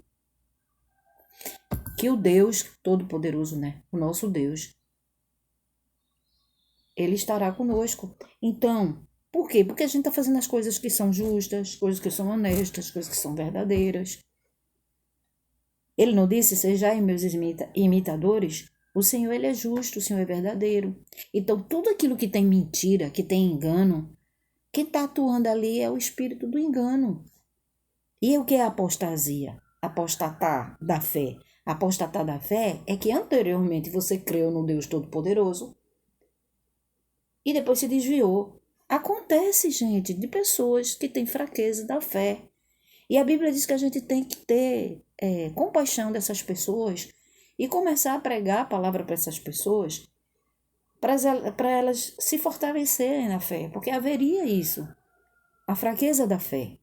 Que o Deus Todo-Poderoso, né? O nosso Deus, Ele estará conosco. Então, por quê? Porque a gente está fazendo as coisas que são justas, coisas que são honestas, coisas que são verdadeiras. Ele não disse, sejais meus imitadores? O Senhor, Ele é justo, o Senhor é verdadeiro. Então, tudo aquilo que tem mentira, que tem engano, quem está atuando ali é o espírito do engano. E o que é apostasia? Apostatar da fé. Apostatar da fé é que anteriormente você creu no Deus Todo-Poderoso e depois se desviou. Acontece, gente, de pessoas que têm fraqueza da fé. E a Bíblia diz que a gente tem que ter compaixão dessas pessoas e começar a pregar a palavra para essas pessoas, para elas se fortalecerem na fé, porque haveria isso, a fraqueza da fé.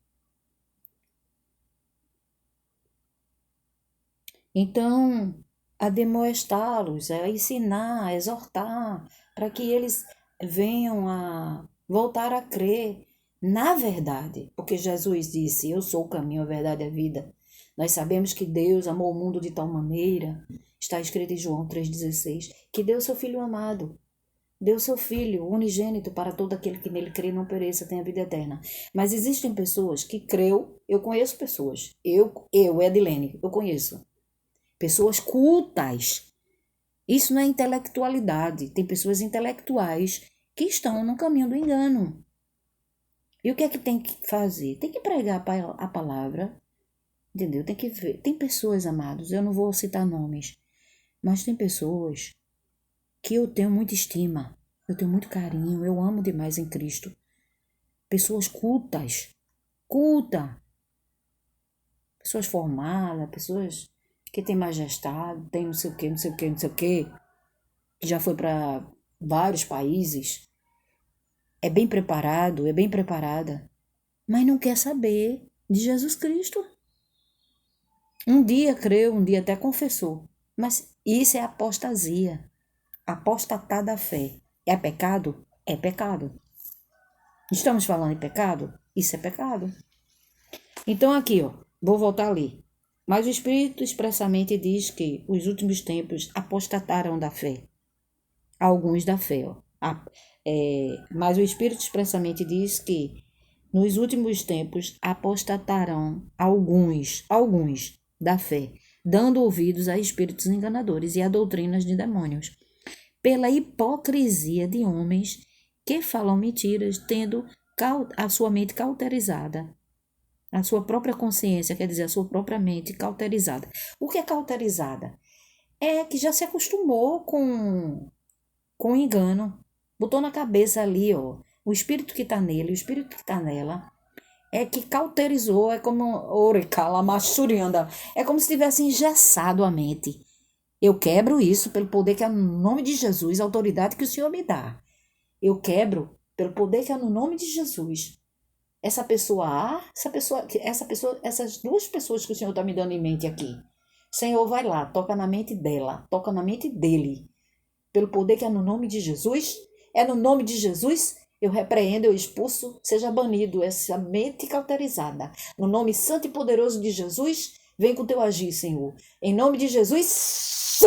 Então, a demoestá-los, a ensinar, a exortar, para que eles venham a voltar a crer na verdade, porque Jesus disse, eu sou o caminho, a verdade e a vida. Nós sabemos que Deus amou o mundo de tal maneira, está escrito em João 3,16, que deu seu Filho amado, deu seu Filho unigênito para todo aquele que nele crê não pereça, tenha vida eterna. Mas existem pessoas que creu, eu conheço pessoas, Edilene, eu conheço, pessoas cultas. Isso não é intelectualidade. Tem pessoas intelectuais que estão no caminho do engano. E o que é que tem que fazer? Tem que pregar a palavra, entendeu? Tem que ver. Tem pessoas, amados, eu não vou citar nomes, mas tem pessoas que eu tenho muita estima, eu tenho muito carinho, eu amo demais em Cristo. Pessoas cultas, pessoas formadas, pessoas que têm majestade, tem não sei o que, não sei o que, não sei o que, que já foi para vários países, é bem preparado, é bem preparada, mas não quer saber de Jesus Cristo. Um dia creu, um dia até confessou, mas isso é apostasia, apostatar da fé. É pecado? É pecado. Estamos falando em pecado? Isso é pecado. Então aqui, ó, vou voltar ali. Mas o Espírito expressamente diz que os últimos tempos apostataram da fé. Alguns da fé, ó. Mas o Espírito expressamente diz que nos últimos tempos apostatarão alguns da fé, dando ouvidos a espíritos enganadores e a doutrinas de demônios, pela hipocrisia de homens que falam mentiras, tendo a sua mente cauterizada, a sua própria consciência, quer dizer, a sua própria mente cauterizada. O que é cauterizada? É que já se acostumou com o engano, botou na cabeça ali, ó, o espírito que está nele, o espírito que está nela, é que cauterizou, é como Orecalamassurianda, é como se tivesse engessado a mente. Eu quebro isso pelo poder que é no nome de Jesus, a autoridade que o Senhor me dá. Eu quebro pelo poder que é no nome de Jesus. Essas duas pessoas que o Senhor está me dando em mente aqui. Senhor, vai lá, toca na mente dela, toca na mente dele. Pelo poder que é no nome de Jesus, é no nome de Jesus, eu repreendo, eu expulso, seja banido essa mente cauterizada. No nome santo e poderoso de Jesus, vem com o teu agir, Senhor. Em nome de Jesus,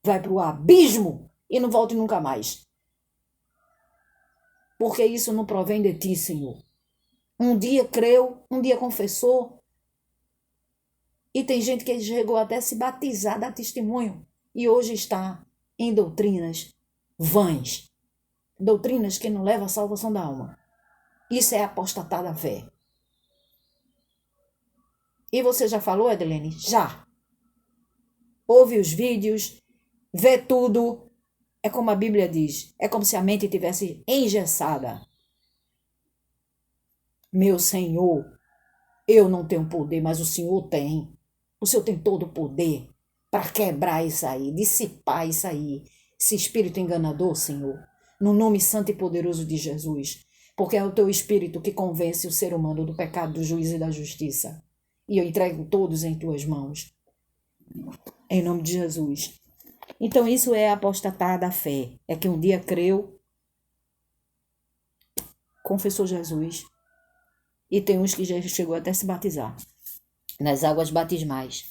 vai para o abismo e não volte nunca mais. Porque isso não provém de ti, Senhor. Um dia creu, um dia confessou, e tem gente que chegou até a se batizar, dar testemunho, e hoje está em doutrinas vãs, doutrinas que não levam à salvação da alma. Isso é apostatar da fé. E você já falou, Edilene? Já. Ouve os vídeos, vê tudo. É como a Bíblia diz, é como se a mente tivesse engessada. Meu Senhor, eu não tenho poder, mas o Senhor tem. O Senhor tem todo o poder para quebrar isso aí, dissipar isso aí, esse espírito enganador, Senhor, no nome santo e poderoso de Jesus, porque é o teu espírito que convence o ser humano do pecado, do juízo e da justiça. E eu entrego todos em tuas mãos, em nome de Jesus. Então isso é apostatar da fé, é que um dia creu, confessou Jesus. E tem uns que já chegou até a se batizar nas águas batismais.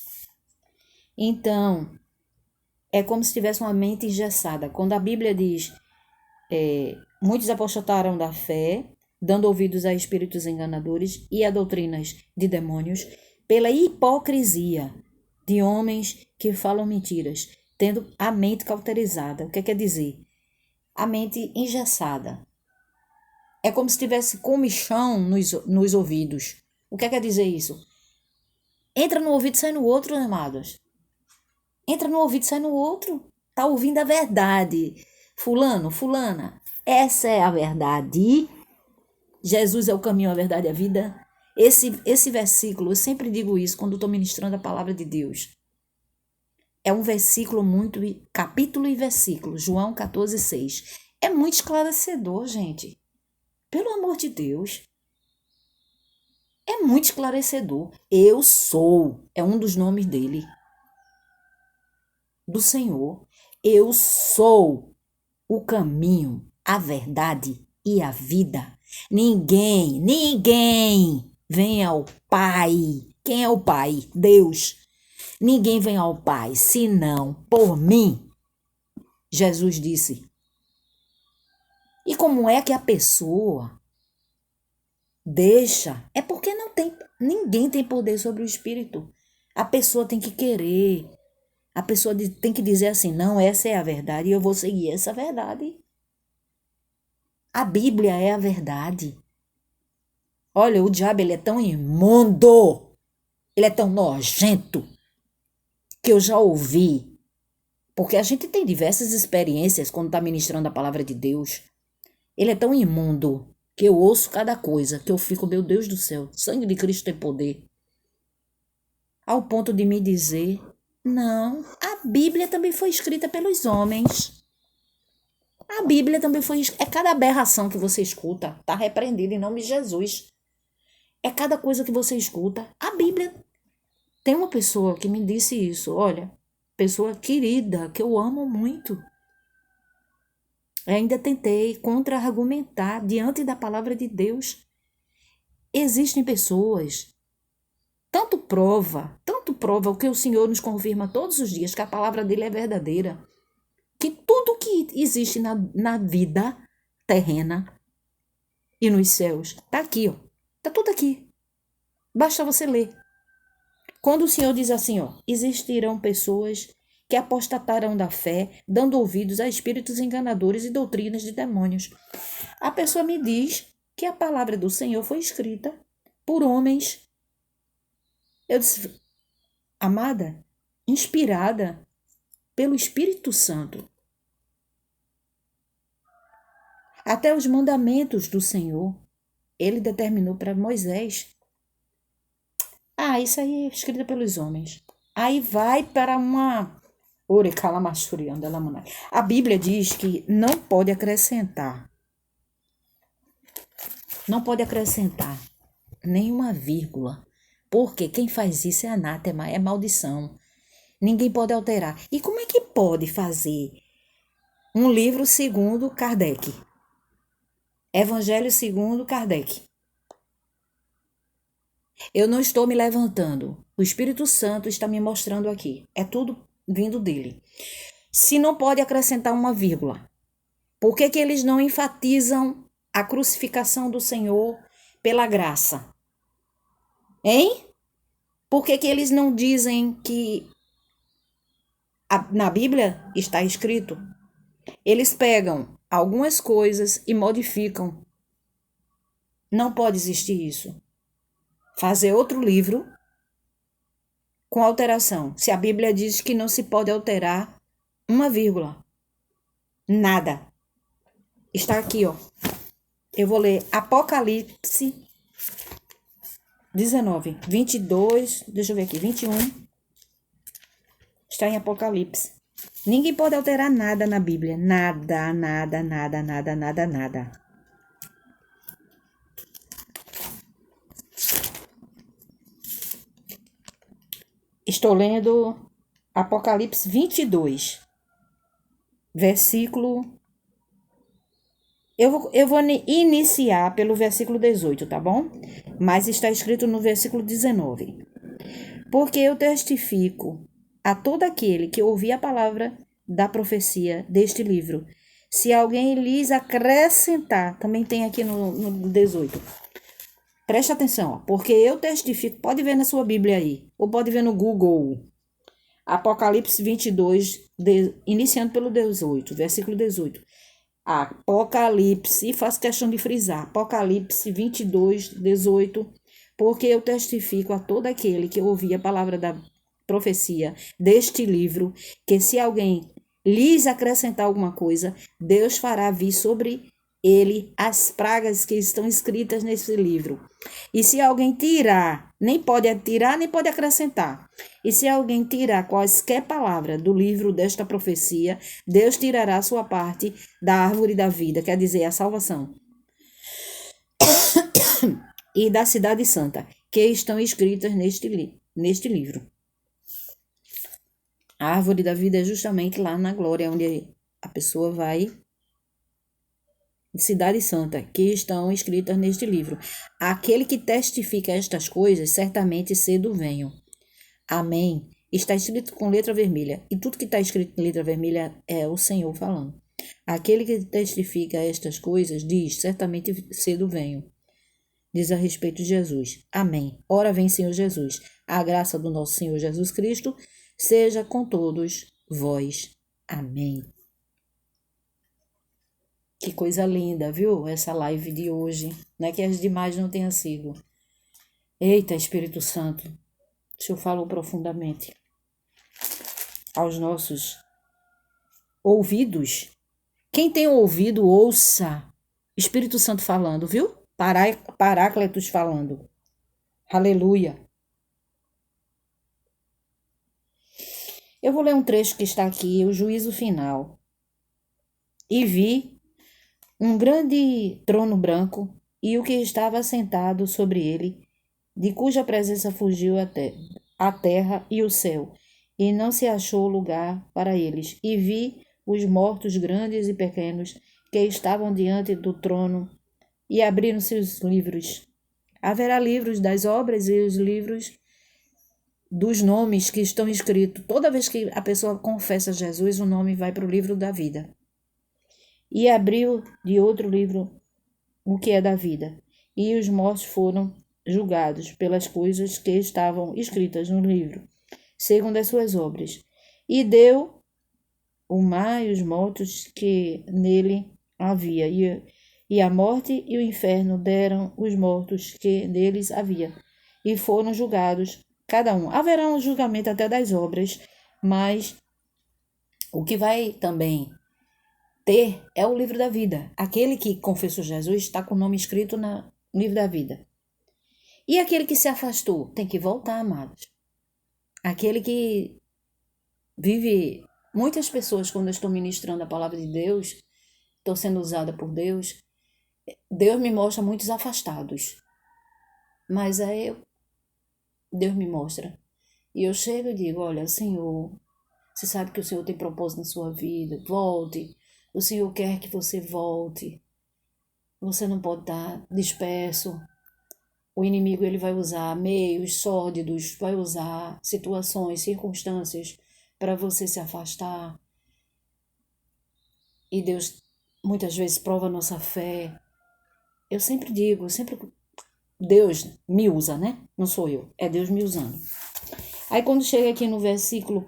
Então, é como se tivesse uma mente engessada. Quando a Bíblia diz, muitos apostataram da fé, dando ouvidos a espíritos enganadores e a doutrinas de demônios, pela hipocrisia de homens que falam mentiras, tendo a mente cauterizada. O que quer dizer? A mente engessada. É como se tivesse comichão nos ouvidos. O que quer dizer isso? Entra no ouvido e sai no outro, amados. Entra no ouvido e sai no outro. Tá ouvindo a verdade. Fulano, fulana, essa é a verdade. Jesus é o caminho, a verdade e a vida. Esse versículo, eu sempre digo isso quando estou ministrando a palavra de Deus. É um versículo muito, capítulo e versículo, João 14:6. É muito esclarecedor, gente. Pelo amor de Deus. É muito esclarecedor. Eu sou, é um dos nomes dele. Do Senhor. Eu sou o caminho, a verdade e a vida. Ninguém vem ao Pai. Quem é o Pai? Deus. Ninguém vem ao Pai, senão por mim. Jesus disse. E como é que a pessoa deixa? É porque ninguém tem poder sobre o Espírito. A pessoa tem que querer. A pessoa tem que dizer assim, não, essa é a verdade e eu vou seguir essa verdade. A Bíblia é a verdade. Olha, o diabo, ele é tão imundo, ele é tão nojento, que eu já ouvi. Porque a gente tem diversas experiências quando está ministrando a palavra de Deus. Ele é tão imundo que eu ouço cada coisa, que eu fico, meu Deus do céu, sangue de Cristo tem poder. Ao ponto de me dizer, não, a Bíblia também foi escrita pelos homens. A Bíblia também foi escrita. É cada aberração que você escuta, está repreendida em nome de Jesus. É cada coisa que você escuta. A Bíblia. Tem uma pessoa que me disse isso, olha, pessoa querida, que eu amo muito. Eu ainda tentei contra-argumentar diante da palavra de Deus. Existem pessoas, tanto prova o que o Senhor nos confirma todos os dias, que a palavra dele é verdadeira, que tudo que existe na vida terrena e nos céus, está aqui, ó. Está tudo aqui. Basta você ler. Quando o Senhor diz assim, ó, existirão pessoas que apostatarão da fé, dando ouvidos a espíritos enganadores e doutrinas de demônios. A pessoa me diz que a palavra do Senhor foi escrita por homens. Eu disse, amada, inspirada pelo Espírito Santo. Até os mandamentos do Senhor, ele determinou para Moisés. Isso aí é escrito pelos homens. Aí vai para uma... A Bíblia diz que não pode acrescentar. Não pode acrescentar nenhuma vírgula. Porque quem faz isso é anátema, é maldição. Ninguém pode alterar. E como é que pode fazer um livro segundo Kardec? Evangelho segundo Kardec. Eu não estou me levantando. O Espírito Santo está me mostrando aqui. É tudo vindo dele. Se não pode acrescentar uma vírgula, por que eles não enfatizam a crucificação do Senhor pela graça? Hein? Por que eles não dizem que na Bíblia está escrito? Eles pegam algumas coisas e modificam. Não pode existir isso. Fazer outro livro com alteração. Se a Bíblia diz que não se pode alterar uma vírgula. Nada. Está aqui, ó. Eu vou ler Apocalipse 19, 22, deixa eu ver aqui, 21. Está em Apocalipse. Ninguém pode alterar nada na Bíblia. Nada, nada, nada, nada, nada, nada. Estou lendo Apocalipse 22, versículo Eu vou iniciar pelo versículo 18, tá bom? Mas está escrito no versículo 19. Porque eu testifico a todo aquele que ouvir a palavra da profecia deste livro. Se alguém lhes acrescentar, também tem aqui no 18. Preste atenção, ó, porque eu testifico, pode ver na sua Bíblia aí, ou pode ver no Google. Apocalipse 22, iniciando pelo 18, versículo 18. Apocalipse, faço questão de frisar, Apocalipse 22, 18, porque eu testifico a todo aquele que ouvir a palavra da profecia deste livro, que se alguém lhes acrescentar alguma coisa, Deus fará vir sobre ele as pragas que estão escritas nesse livro. E se alguém tirar, nem pode tirar, nem pode acrescentar. E se alguém tirar quaisquer palavras do livro desta profecia, Deus tirará a sua parte da árvore da vida, quer dizer, a salvação, e da cidade santa, que estão escritas neste livro. A árvore da vida é justamente lá na glória, onde a pessoa vai, cidade santa, que estão escritas neste livro. Aquele que testifica estas coisas, certamente cedo venho. Amém. Está escrito com letra vermelha. E tudo que está escrito com letra vermelha é o Senhor falando. Aquele que testifica estas coisas diz, certamente cedo venho. Diz a respeito de Jesus. Amém. Ora vem, Senhor Jesus. A graça do nosso Senhor Jesus Cristo seja com todos vós. Amém. Que coisa linda, viu? Essa live de hoje. Não é que as demais não tenham sido. Eita, Espírito Santo. O Senhor falou profundamente aos nossos ouvidos. Quem tem ouvido, ouça. Espírito Santo falando, viu? Paráclitos falando. Aleluia. Eu vou ler um trecho que está aqui, o juízo final. E vi um grande trono branco e o que estava sentado sobre ele, de cuja presença fugiu a terra e o céu, e não se achou lugar para eles. E vi os mortos grandes e pequenos que estavam diante do trono, e abriram-se os livros. Haverá livros das obras e os livros dos nomes que estão escritos. Toda vez que a pessoa confessa Jesus, o nome vai para o livro da vida. E abriu de outro livro o que é da vida. E os mortos foram julgados pelas coisas que estavam escritas no livro, segundo as suas obras. E deu o mar e os mortos que nele havia, e a morte e o inferno deram os mortos que neles havia, e foram julgados cada um. Haverá um julgamento até das obras, mas o que vai também ter é o livro da vida. Aquele que confessou Jesus está com o nome escrito no livro da vida. E aquele que se afastou tem que voltar, amados. Aquele que vive... Muitas pessoas, quando eu estou ministrando a palavra de Deus, estou sendo usada por Deus, Deus me mostra muitos afastados. Mas aí Deus me mostra. E eu chego e digo, olha, Senhor, você sabe que o Senhor tem propósito na sua vida, volte. O Senhor quer que você volte. Você não pode estar disperso. O inimigo ele vai usar meios sórdidos, vai usar situações, circunstâncias para você se afastar. E Deus muitas vezes prova a nossa fé. Eu sempre digo, Deus me usa, né? Não sou eu, é Deus me usando. Aí quando chega aqui no versículo,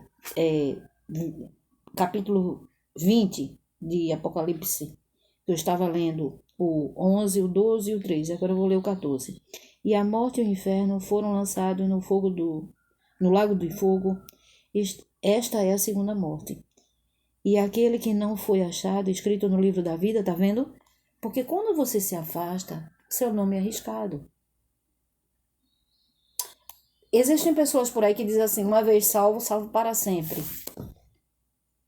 capítulo 20 de Apocalipse, eu estava lendo o 11, o 12 e o 13, agora eu vou ler o 14. E a morte e o inferno foram lançados no lago de fogo. Esta é a segunda morte. E aquele que não foi achado, escrito no livro da vida, tá vendo? Porque quando você se afasta, seu nome é arriscado. Existem pessoas por aí que dizem assim, uma vez salvo, salvo para sempre.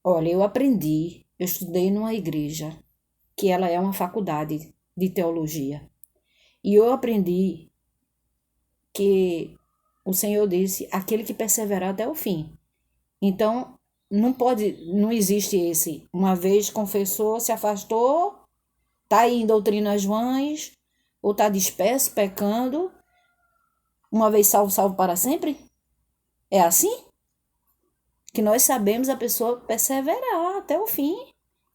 Olha, eu estudei numa igreja, que ela é uma faculdade de teologia. E eu aprendi que o Senhor disse, aquele que perseverar até o fim. Então, não existe esse, uma vez confessou, se afastou, Está aí em doutrinas vãs, ou está disperso, pecando, uma vez salvo, salvo para sempre? É assim? Que nós sabemos a pessoa perseverar até o fim,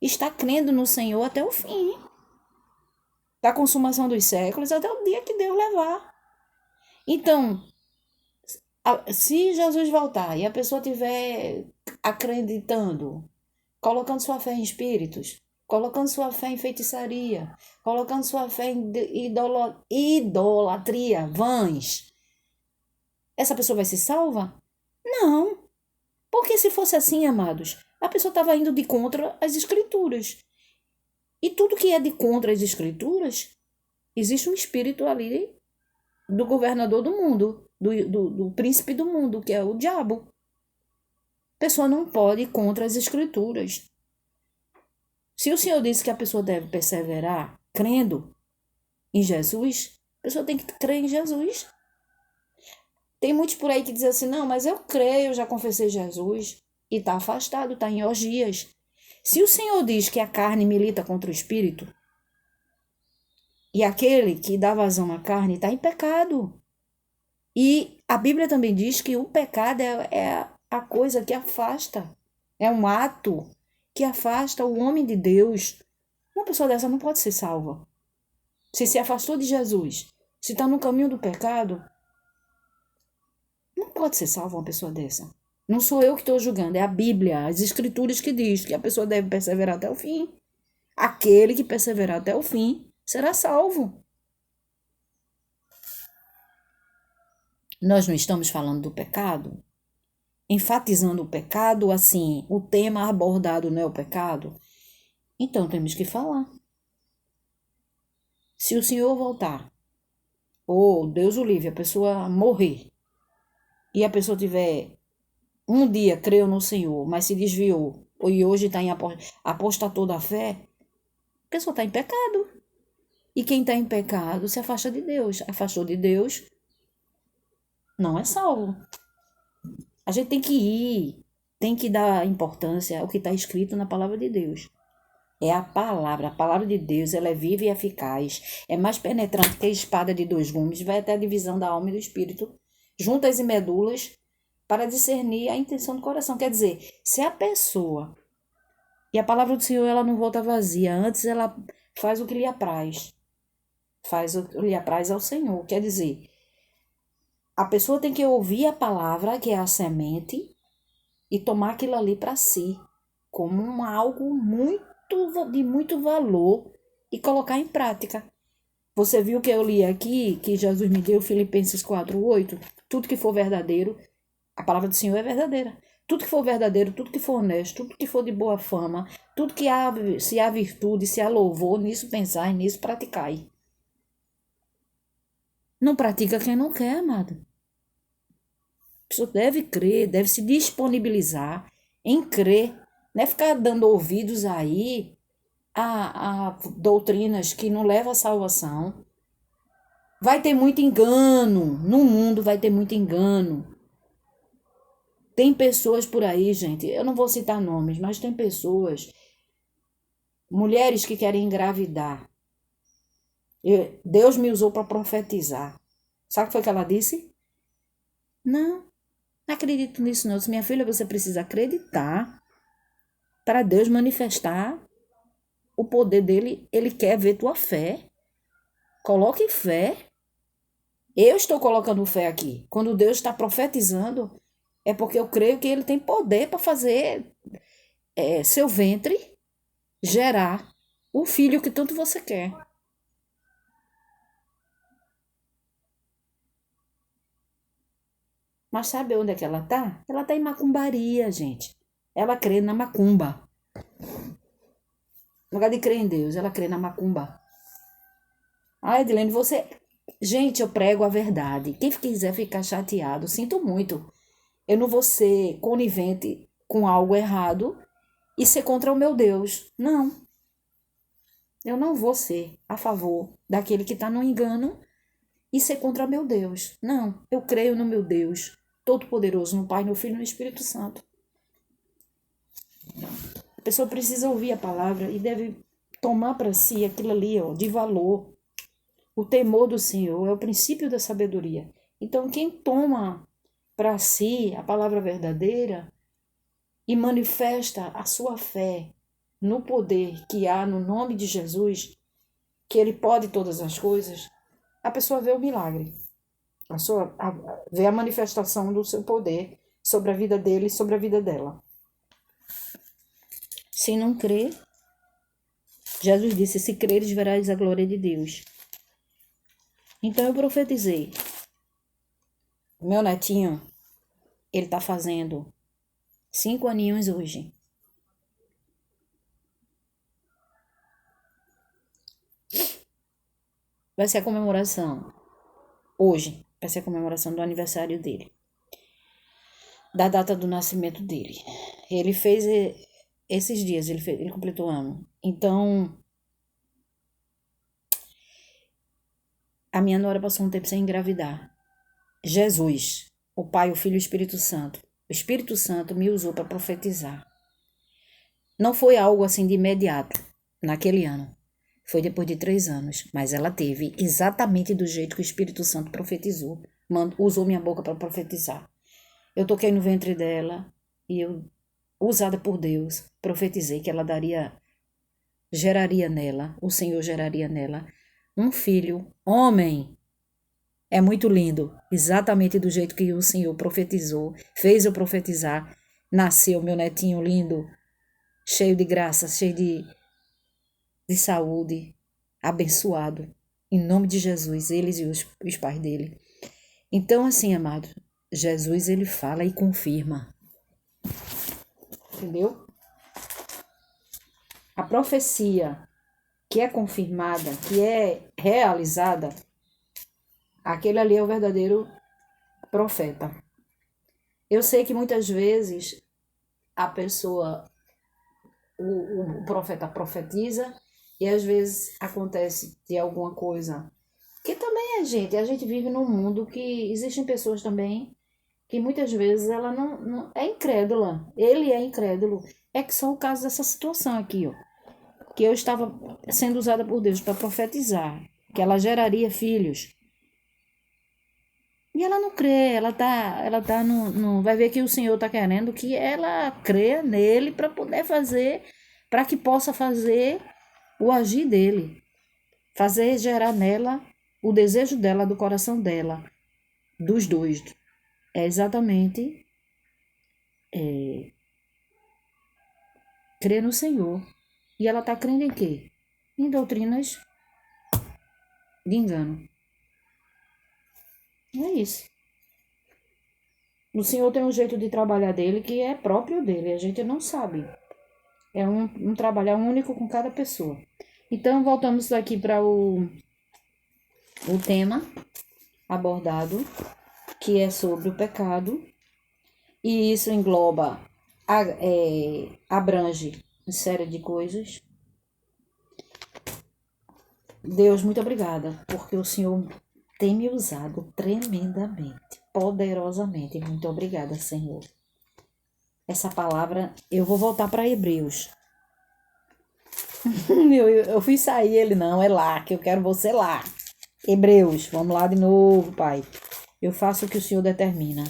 está crendo no Senhor até o fim, da consumação dos séculos até o dia que Deus levar. Então, se Jesus voltar e a pessoa estiver acreditando, colocando sua fé em espíritos, colocando sua fé em feitiçaria, colocando sua fé em idolatria, vãs, essa pessoa vai ser salva? Não. Porque se fosse assim, amados, a pessoa estava indo de contra as escrituras. E tudo que é de contra as escrituras, existe um espírito ali do governador do mundo, do príncipe do mundo, que é o diabo. A pessoa não pode ir contra as escrituras. Se o Senhor disse que a pessoa deve perseverar crendo em Jesus, a pessoa tem que crer em Jesus. Tem muitos por aí que dizem assim, não, mas eu creio, eu já confessei Jesus. E está afastado, está em orgias. Se o Senhor diz que a carne milita contra o espírito, e aquele que dá vazão à carne está em pecado. E a Bíblia também diz que o pecado é a coisa que afasta. É um ato que afasta o homem de Deus. Uma pessoa dessa não pode ser salva. Se afastou de Jesus, se está no caminho do pecado, não pode ser salva uma pessoa dessa. Não sou eu que estou julgando, é a Bíblia, as Escrituras que diz que a pessoa deve perseverar até o fim. Aquele que perseverar até o fim será salvo. Nós não estamos falando do pecado, enfatizando o pecado, assim, o tema abordado não é o pecado. Então temos que falar. Se o Senhor voltar, ou Deus o livre, a pessoa morrer, e a pessoa tiver um dia creu no Senhor, mas se desviou, e hoje está em apostatou da fé, a pessoa está em pecado. E quem está em pecado se afasta de Deus. Afastou de Deus, não é salvo. A gente tem que ir, tem que dar importância ao que está escrito na palavra de Deus. É a palavra de Deus, ela é viva e eficaz, é mais penetrante que a espada de dois gumes, vai até a divisão da alma e do espírito, juntas e medulas, para discernir a intenção do coração. Quer dizer, se a pessoa, e a palavra do Senhor ela não volta vazia, antes ela faz o que lhe apraz, faz o que lhe apraz ao Senhor. Quer dizer, a pessoa tem que ouvir a palavra, que é a semente, e tomar aquilo ali para si, como algo de muito valor, e colocar em prática. Você viu que eu li aqui, que Jesus me deu, Filipenses 4:8, tudo que for verdadeiro, a palavra do Senhor é verdadeira. Tudo que for verdadeiro, tudo que for honesto, tudo que for de boa fama, tudo que se há virtude, se há louvor, nisso pensai, nisso praticai. Não pratica quem não quer, amado. A pessoa deve crer, deve se disponibilizar em crer. Não é ficar dando ouvidos aí a doutrinas que não levam à salvação. Vai ter muito engano. No mundo vai ter muito engano. Tem pessoas por aí, gente, eu não vou citar nomes, mas tem pessoas, mulheres que querem engravidar. Deus me usou para profetizar. Sabe o que foi que ela disse? Não acredito nisso não. Minha filha, você precisa acreditar para Deus manifestar o poder dele. Ele quer ver tua fé. Coloque fé. Eu estou colocando fé aqui. Quando Deus está profetizando, é porque eu creio que ele tem poder para fazer seu ventre gerar o filho que tanto você quer. Mas sabe onde é que ela está? Ela está em macumbaria, gente. Ela crê na macumba. No lugar de crer em Deus, ela crê na macumba. Ah, Edilene, você... Gente, eu prego a verdade. Quem quiser ficar chateado, sinto muito. Eu não vou ser conivente com algo errado e ser contra o meu Deus. Não. Eu não vou ser a favor daquele que está no engano e ser contra meu Deus. Não. Eu creio no meu Deus Todo-Poderoso, no Pai, no Filho e no Espírito Santo. A pessoa precisa ouvir a palavra e deve tomar para si aquilo ali, ó, de valor. O temor do Senhor é o princípio da sabedoria. Então, quem toma para si a palavra verdadeira e manifesta a sua fé no poder que há no nome de Jesus, que Ele pode todas as coisas, a pessoa vê o milagre. Vê a manifestação do seu poder sobre a vida dele e sobre a vida dela. Se não crer, Jesus disse, se creres, verás a glória de Deus. Então eu profetizei. Meu netinho, ele está fazendo 5 aninhos hoje. Vai ser a comemoração. Hoje vai ser a comemoração do aniversário dele. Da data do nascimento dele. Ele fez esses dias, ele completou o ano. Então, a minha nora passou um tempo sem engravidar. Jesus, o Pai, o Filho e o Espírito Santo. O Espírito Santo me usou para profetizar. Não foi algo assim de imediato, naquele ano. Foi depois de 3 anos, mas ela teve exatamente do jeito que o Espírito Santo profetizou. Usou minha boca para profetizar. Eu toquei no ventre dela e eu, usada por Deus, profetizei que ela geraria nela, o Senhor geraria nela, um filho, homem. É muito lindo, exatamente do jeito que o Senhor profetizou, fez eu profetizar. Nasceu meu netinho lindo, cheio de graça, cheio de saúde, abençoado, em nome de Jesus, eles e os pais dele. Então, assim, amado, Jesus, ele fala e confirma. Entendeu? A profecia que é confirmada, que é realizada, aquele ali é o verdadeiro profeta. Eu sei que muitas vezes a pessoa, o profeta profetiza e às vezes acontece de alguma coisa. Que também a gente vive num mundo que existem pessoas também que muitas vezes ela não é incrédula, ele é incrédulo. É que são o caso dessa situação aqui, ó, que eu estava sendo usada por Deus para profetizar, que ela geraria filhos. E ela não crê, ela tá no vai ver que o Senhor está querendo que ela creia nele para poder fazer, para que possa fazer o agir dele, fazer gerar nela o desejo dela, do coração dela, dos dois. É exatamente crer no Senhor. E ela está crendo em quê? Em doutrinas de engano. É isso. O Senhor tem um jeito de trabalhar dele que é próprio dele, a gente não sabe. É um trabalhar único com cada pessoa. Então, voltamos aqui para o tema abordado, que é sobre o pecado. E isso engloba, abrange uma série de coisas. Deus, muito obrigada, porque o Senhor tem me usado tremendamente, poderosamente. Muito obrigada, Senhor. Essa palavra, eu vou voltar para Hebreus. eu fui sair, ele não, é lá, que eu quero você lá. Hebreus, vamos lá de novo, Pai. Eu faço o que o Senhor determina.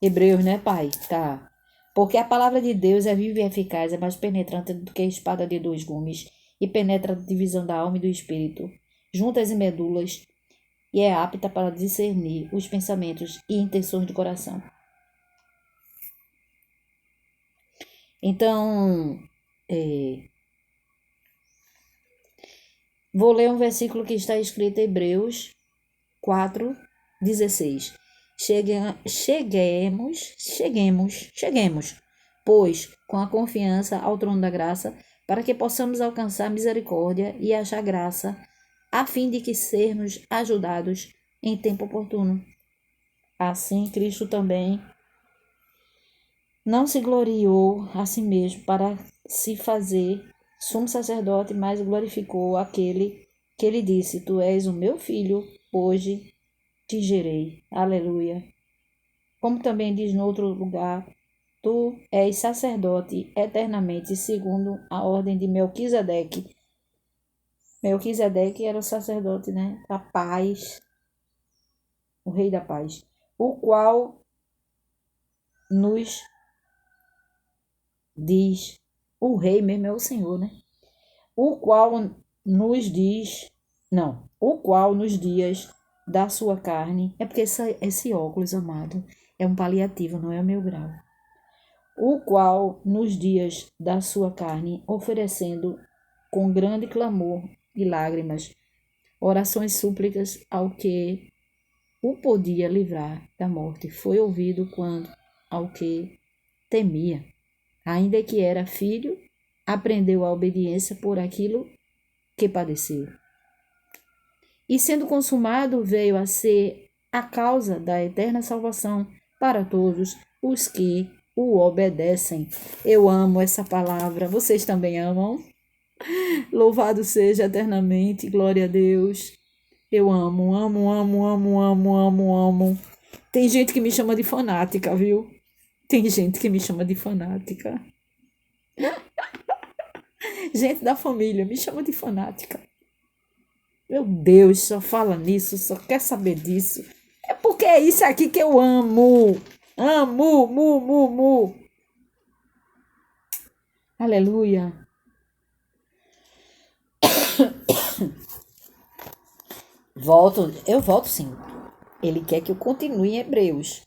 Hebreus, né, Pai? Tá. Porque a palavra de Deus é viva e eficaz, é mais penetrante do que a espada de 2 gumes, e penetra a divisão da alma e do espírito, juntas e medulas, e é apta para discernir os pensamentos e intenções do coração. Então, vou ler um versículo que está escrito em Hebreus 4:16. Cheguemos, pois, com a confiança ao trono da graça, para que possamos alcançar misericórdia e achar graça, a fim de que sermos ajudados em tempo oportuno. Assim, Cristo também não se gloriou a si mesmo para se fazer sumo sacerdote, mas glorificou aquele que lhe disse: Tu és o meu filho, hoje te gerei. Aleluia. Como também diz no outro lugar, tu és sacerdote eternamente, segundo a ordem de Melquisedeque. Melquisedeque era o sacerdote, né? Da paz, o rei da paz, o qual nos diz, o rei mesmo é o Senhor, né? O qual nos diz, não, o qual nos dias da sua carne, é porque esse óculos, amado, é um paliativo, não é o meu grau. O qual nos dias da sua carne, oferecendo com grande clamor e lágrimas, orações e súplicas ao que o podia livrar da morte, foi ouvido quando ao que temia. Ainda que era filho, aprendeu a obediência por aquilo que padeceu. E sendo consumado, veio a ser a causa da eterna salvação para todos os que o obedecem. Eu amo essa palavra. Vocês também amam? Louvado seja eternamente. Glória a Deus. Eu amo, amo, amo, amo, amo, amo, amo. Tem gente que me chama de fanática, viu? Tem gente que me chama de fanática. Gente da família me chama de fanática. Meu Deus, só fala nisso, só quer saber disso. É porque é isso aqui que eu amo. Amo, mu, mu, mu. Aleluia. Eu volto sim. Ele quer que eu continue em Hebreus.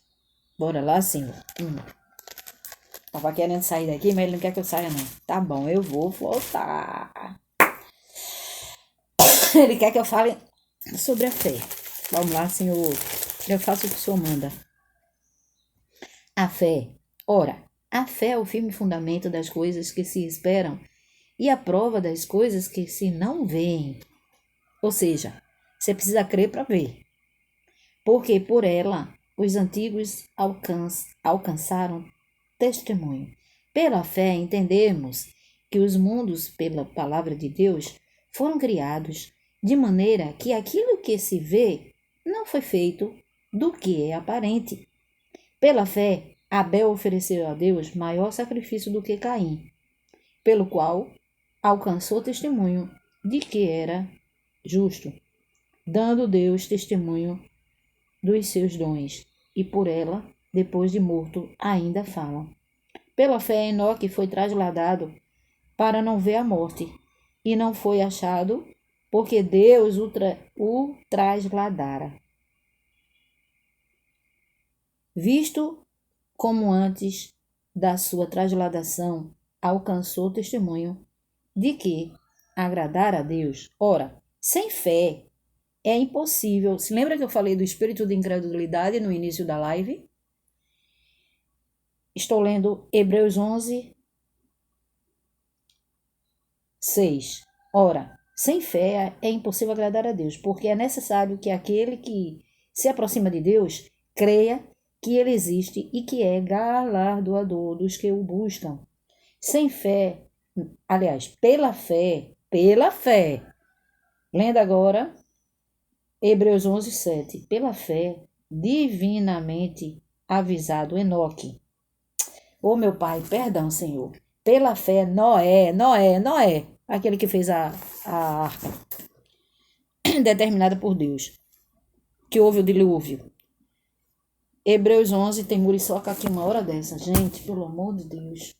Bora lá, sim. Tava querendo sair daqui, mas ele não quer que eu saia, não. Tá bom, eu vou voltar. Ele quer que eu fale sobre a fé. Vamos lá, Senhor. Eu faço o que o Senhor manda. A fé. Ora, a fé é o firme fundamento das coisas que se esperam e a prova das coisas que se não veem. Ou seja, você precisa crer para ver. Porque por ela os antigos alcançaram testemunho. Pela fé entendemos que os mundos, pela palavra de Deus, foram criados de maneira que aquilo que se vê não foi feito do que é aparente. Pela fé, Abel ofereceu a Deus maior sacrifício do que Caim, pelo qual alcançou testemunho de que era justo, dando Deus testemunho dos seus dons, e por ela, depois de morto, ainda fala. Pela fé, Enoque foi trasladado para não ver a morte, e não foi achado, porque Deus o trasladara. Visto como antes da sua trasladação alcançou testemunho de que agradar a Deus. Ora, sem fé é impossível. Se lembra que eu falei do espírito de incredulidade no início da live? Estou lendo Hebreus 11, 6. Ora, sem fé é impossível agradar a Deus, porque é necessário que aquele que se aproxima de Deus creia que ele existe e que é galardoador dos que o buscam. Sem fé, aliás, pela fé, lendo agora Hebreus 11, 7. Pela fé, divinamente avisado Enoque. Ô meu pai, perdão, Senhor. Pela fé, Noé, aquele que fez a arca, determinada por Deus, que houve o dilúvio. Hebreus 11, tem muriçoca aqui uma hora dessa. Gente, pelo amor de Deus.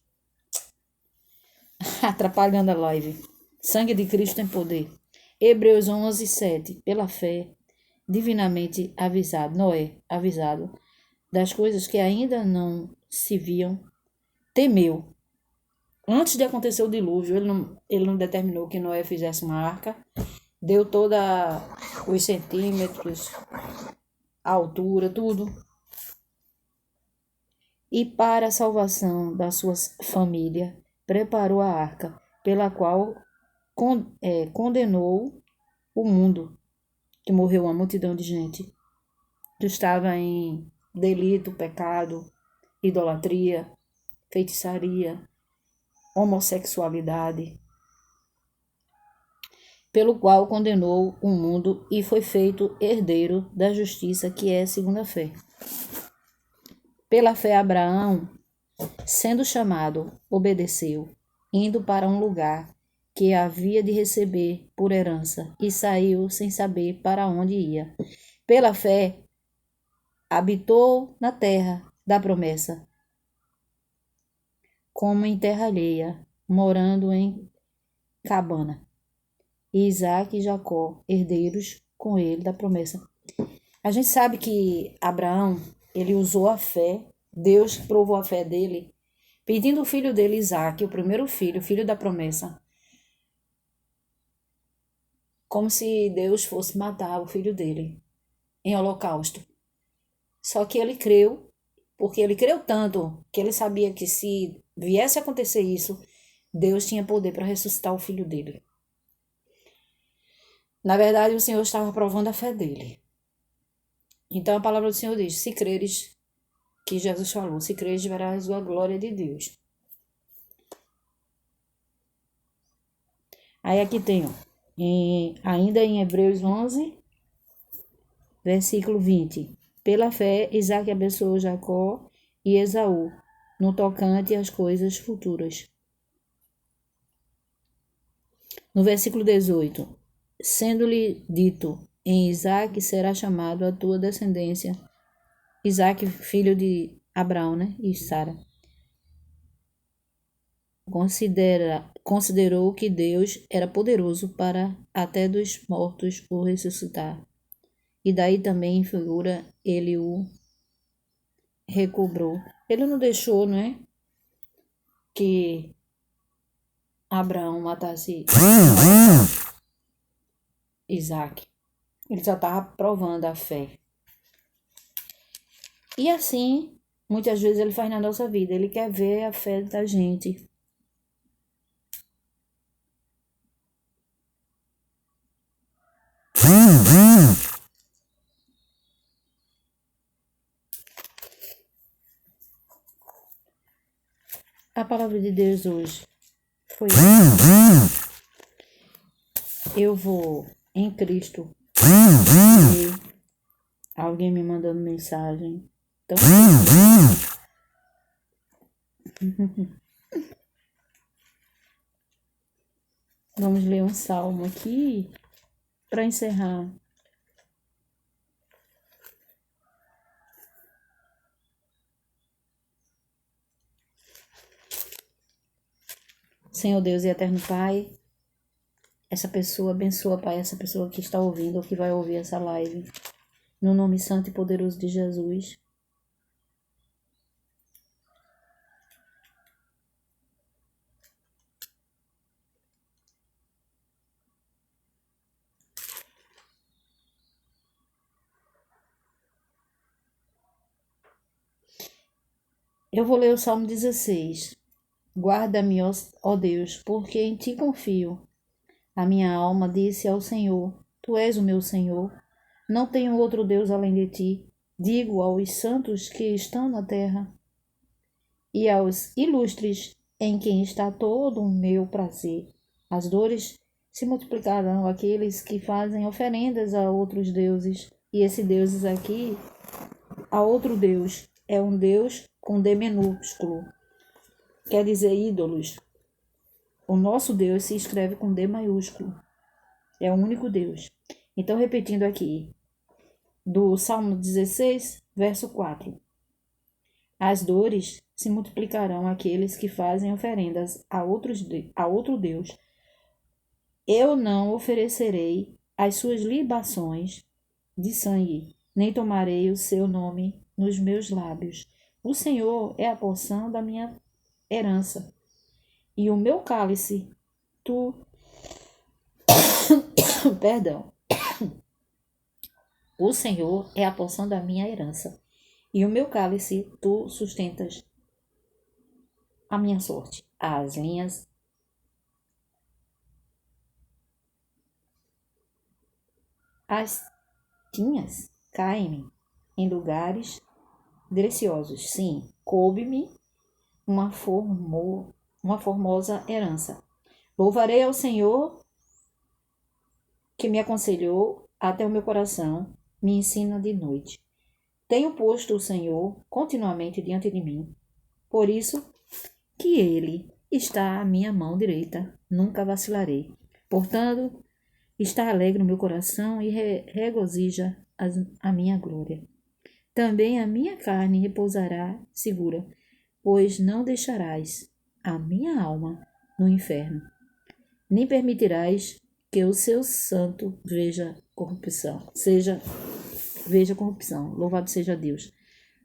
Atrapalhando a live. Sangue de Cristo tem poder. Hebreus 11, 7. Pela fé, divinamente avisado, Noé, avisado das coisas que ainda não se viam, temeu. Antes de acontecer o dilúvio, ele não determinou que Noé fizesse uma arca, deu todos os centímetros, a altura, tudo. E para a salvação da sua família, preparou a arca, pela qual condenou o mundo, que morreu uma multidão de gente, que estava em delito, pecado, idolatria, feitiçaria, homossexualidade, pelo qual condenou o mundo e foi feito herdeiro da justiça, que é segundo a fé. Pela fé, Abraão, Sendo chamado, obedeceu, indo para um lugar que havia de receber por herança, e saiu sem saber para onde ia. Pela fé, habitou na terra da promessa, como em terra alheia, morando em cabana. E Isaac e Jacó, herdeiros com ele da promessa. A gente sabe que Abraão, ele usou a fé, Deus provou a fé dele, pedindo o filho dele, Isaac, o primeiro filho, filho da promessa, como se Deus fosse matar o filho dele em holocausto. Só que ele creu, porque ele creu tanto que ele sabia que se viesse a acontecer isso, Deus tinha poder para ressuscitar o filho dele. Na verdade, o Senhor estava provando a fé dele. Então a palavra do Senhor diz: se creres, que Jesus falou, se creres, verás a glória de Deus. Aí aqui tem, ó, ainda em Hebreus 11, versículo 20. Pela fé, Isaac abençoou Jacó e Esaú, no tocante às coisas futuras. No versículo 18, sendo-lhe dito, em Isaac será chamado a tua descendência. Isaac, filho de Abraão, né? E Sara. Considerou que Deus era poderoso para até dos mortos o ressuscitar. E daí também, em figura, ele o recobrou. Ele não deixou, né, que Abraão matasse Isaac. Ele só estava provando a fé. E assim, muitas vezes ele faz na nossa vida. Ele quer ver a fé da gente. A palavra de Deus hoje foi: eu vou em Cristo. E alguém me mandando mensagem. Então, vamos ler um salmo aqui para encerrar. Senhor Deus e eterno Pai, essa pessoa, abençoa, Pai, essa pessoa que está ouvindo ou que vai ouvir essa live. No nome santo e poderoso de Jesus. Eu vou ler o Salmo 16. Guarda-me, ó Deus, porque em ti confio. A minha alma disse ao Senhor: Tu és o meu Senhor. Não tenho outro Deus além de ti. Digo aos santos que estão na terra e aos ilustres em quem está todo o meu prazer. As dores se multiplicarão àqueles que fazem oferendas a outros deuses. E esse deuses aqui, a outro Deus, é um Deus com D minúsculo. Quer dizer ídolos. O nosso Deus se escreve com D maiúsculo. É o único Deus. Então, repetindo aqui, do Salmo 16, verso 4. As dores se multiplicarão àqueles que fazem oferendas a outro Deus. Eu não oferecerei as suas libações de sangue, nem tomarei o seu nome nos meus lábios. O Senhor é a porção da minha herança, e o meu cálice, perdão. O Senhor é a porção da minha herança, e o meu cálice tu sustentas a minha sorte. As linhas as tinhas caem em lugares deliciosos. Sim, coube-me uma formosa herança. Louvarei ao Senhor que me aconselhou até o meu coração, me ensina de noite. Tenho posto o Senhor continuamente diante de mim. Por isso que ele está à minha mão direita, nunca vacilarei. Portanto, está alegre o meu coração e regozija a minha glória. Também a minha carne repousará segura, pois não deixarás a minha alma no inferno, nem permitirás que o seu santo veja corrupção. Louvado seja Deus.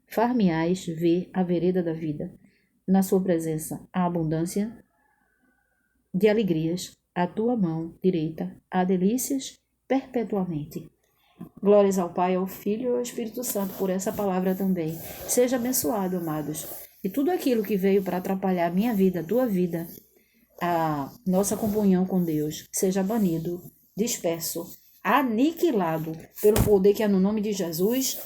Far-me-ás ver a vereda da vida. Na sua presença há abundância de alegrias. A tua mão direita há delícias perpetuamente. Glórias ao Pai, ao Filho e ao Espírito Santo por essa palavra também. Seja abençoado, amados. E tudo aquilo que veio para atrapalhar a minha vida, a tua vida, a nossa comunhão com Deus, seja banido, disperso, aniquilado pelo poder que é no nome de Jesus.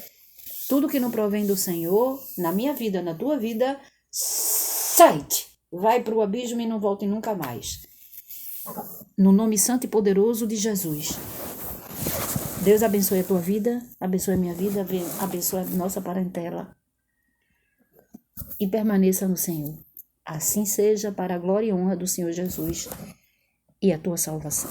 Tudo que não provém do Senhor, na minha vida, na tua vida, sai-te, vai para o abismo e não volte nunca mais. No nome santo e poderoso de Jesus. Deus abençoe a tua vida, abençoe a minha vida, abençoe a nossa parentela. E permaneça no Senhor. Assim seja para a glória e honra do Senhor Jesus e a tua salvação.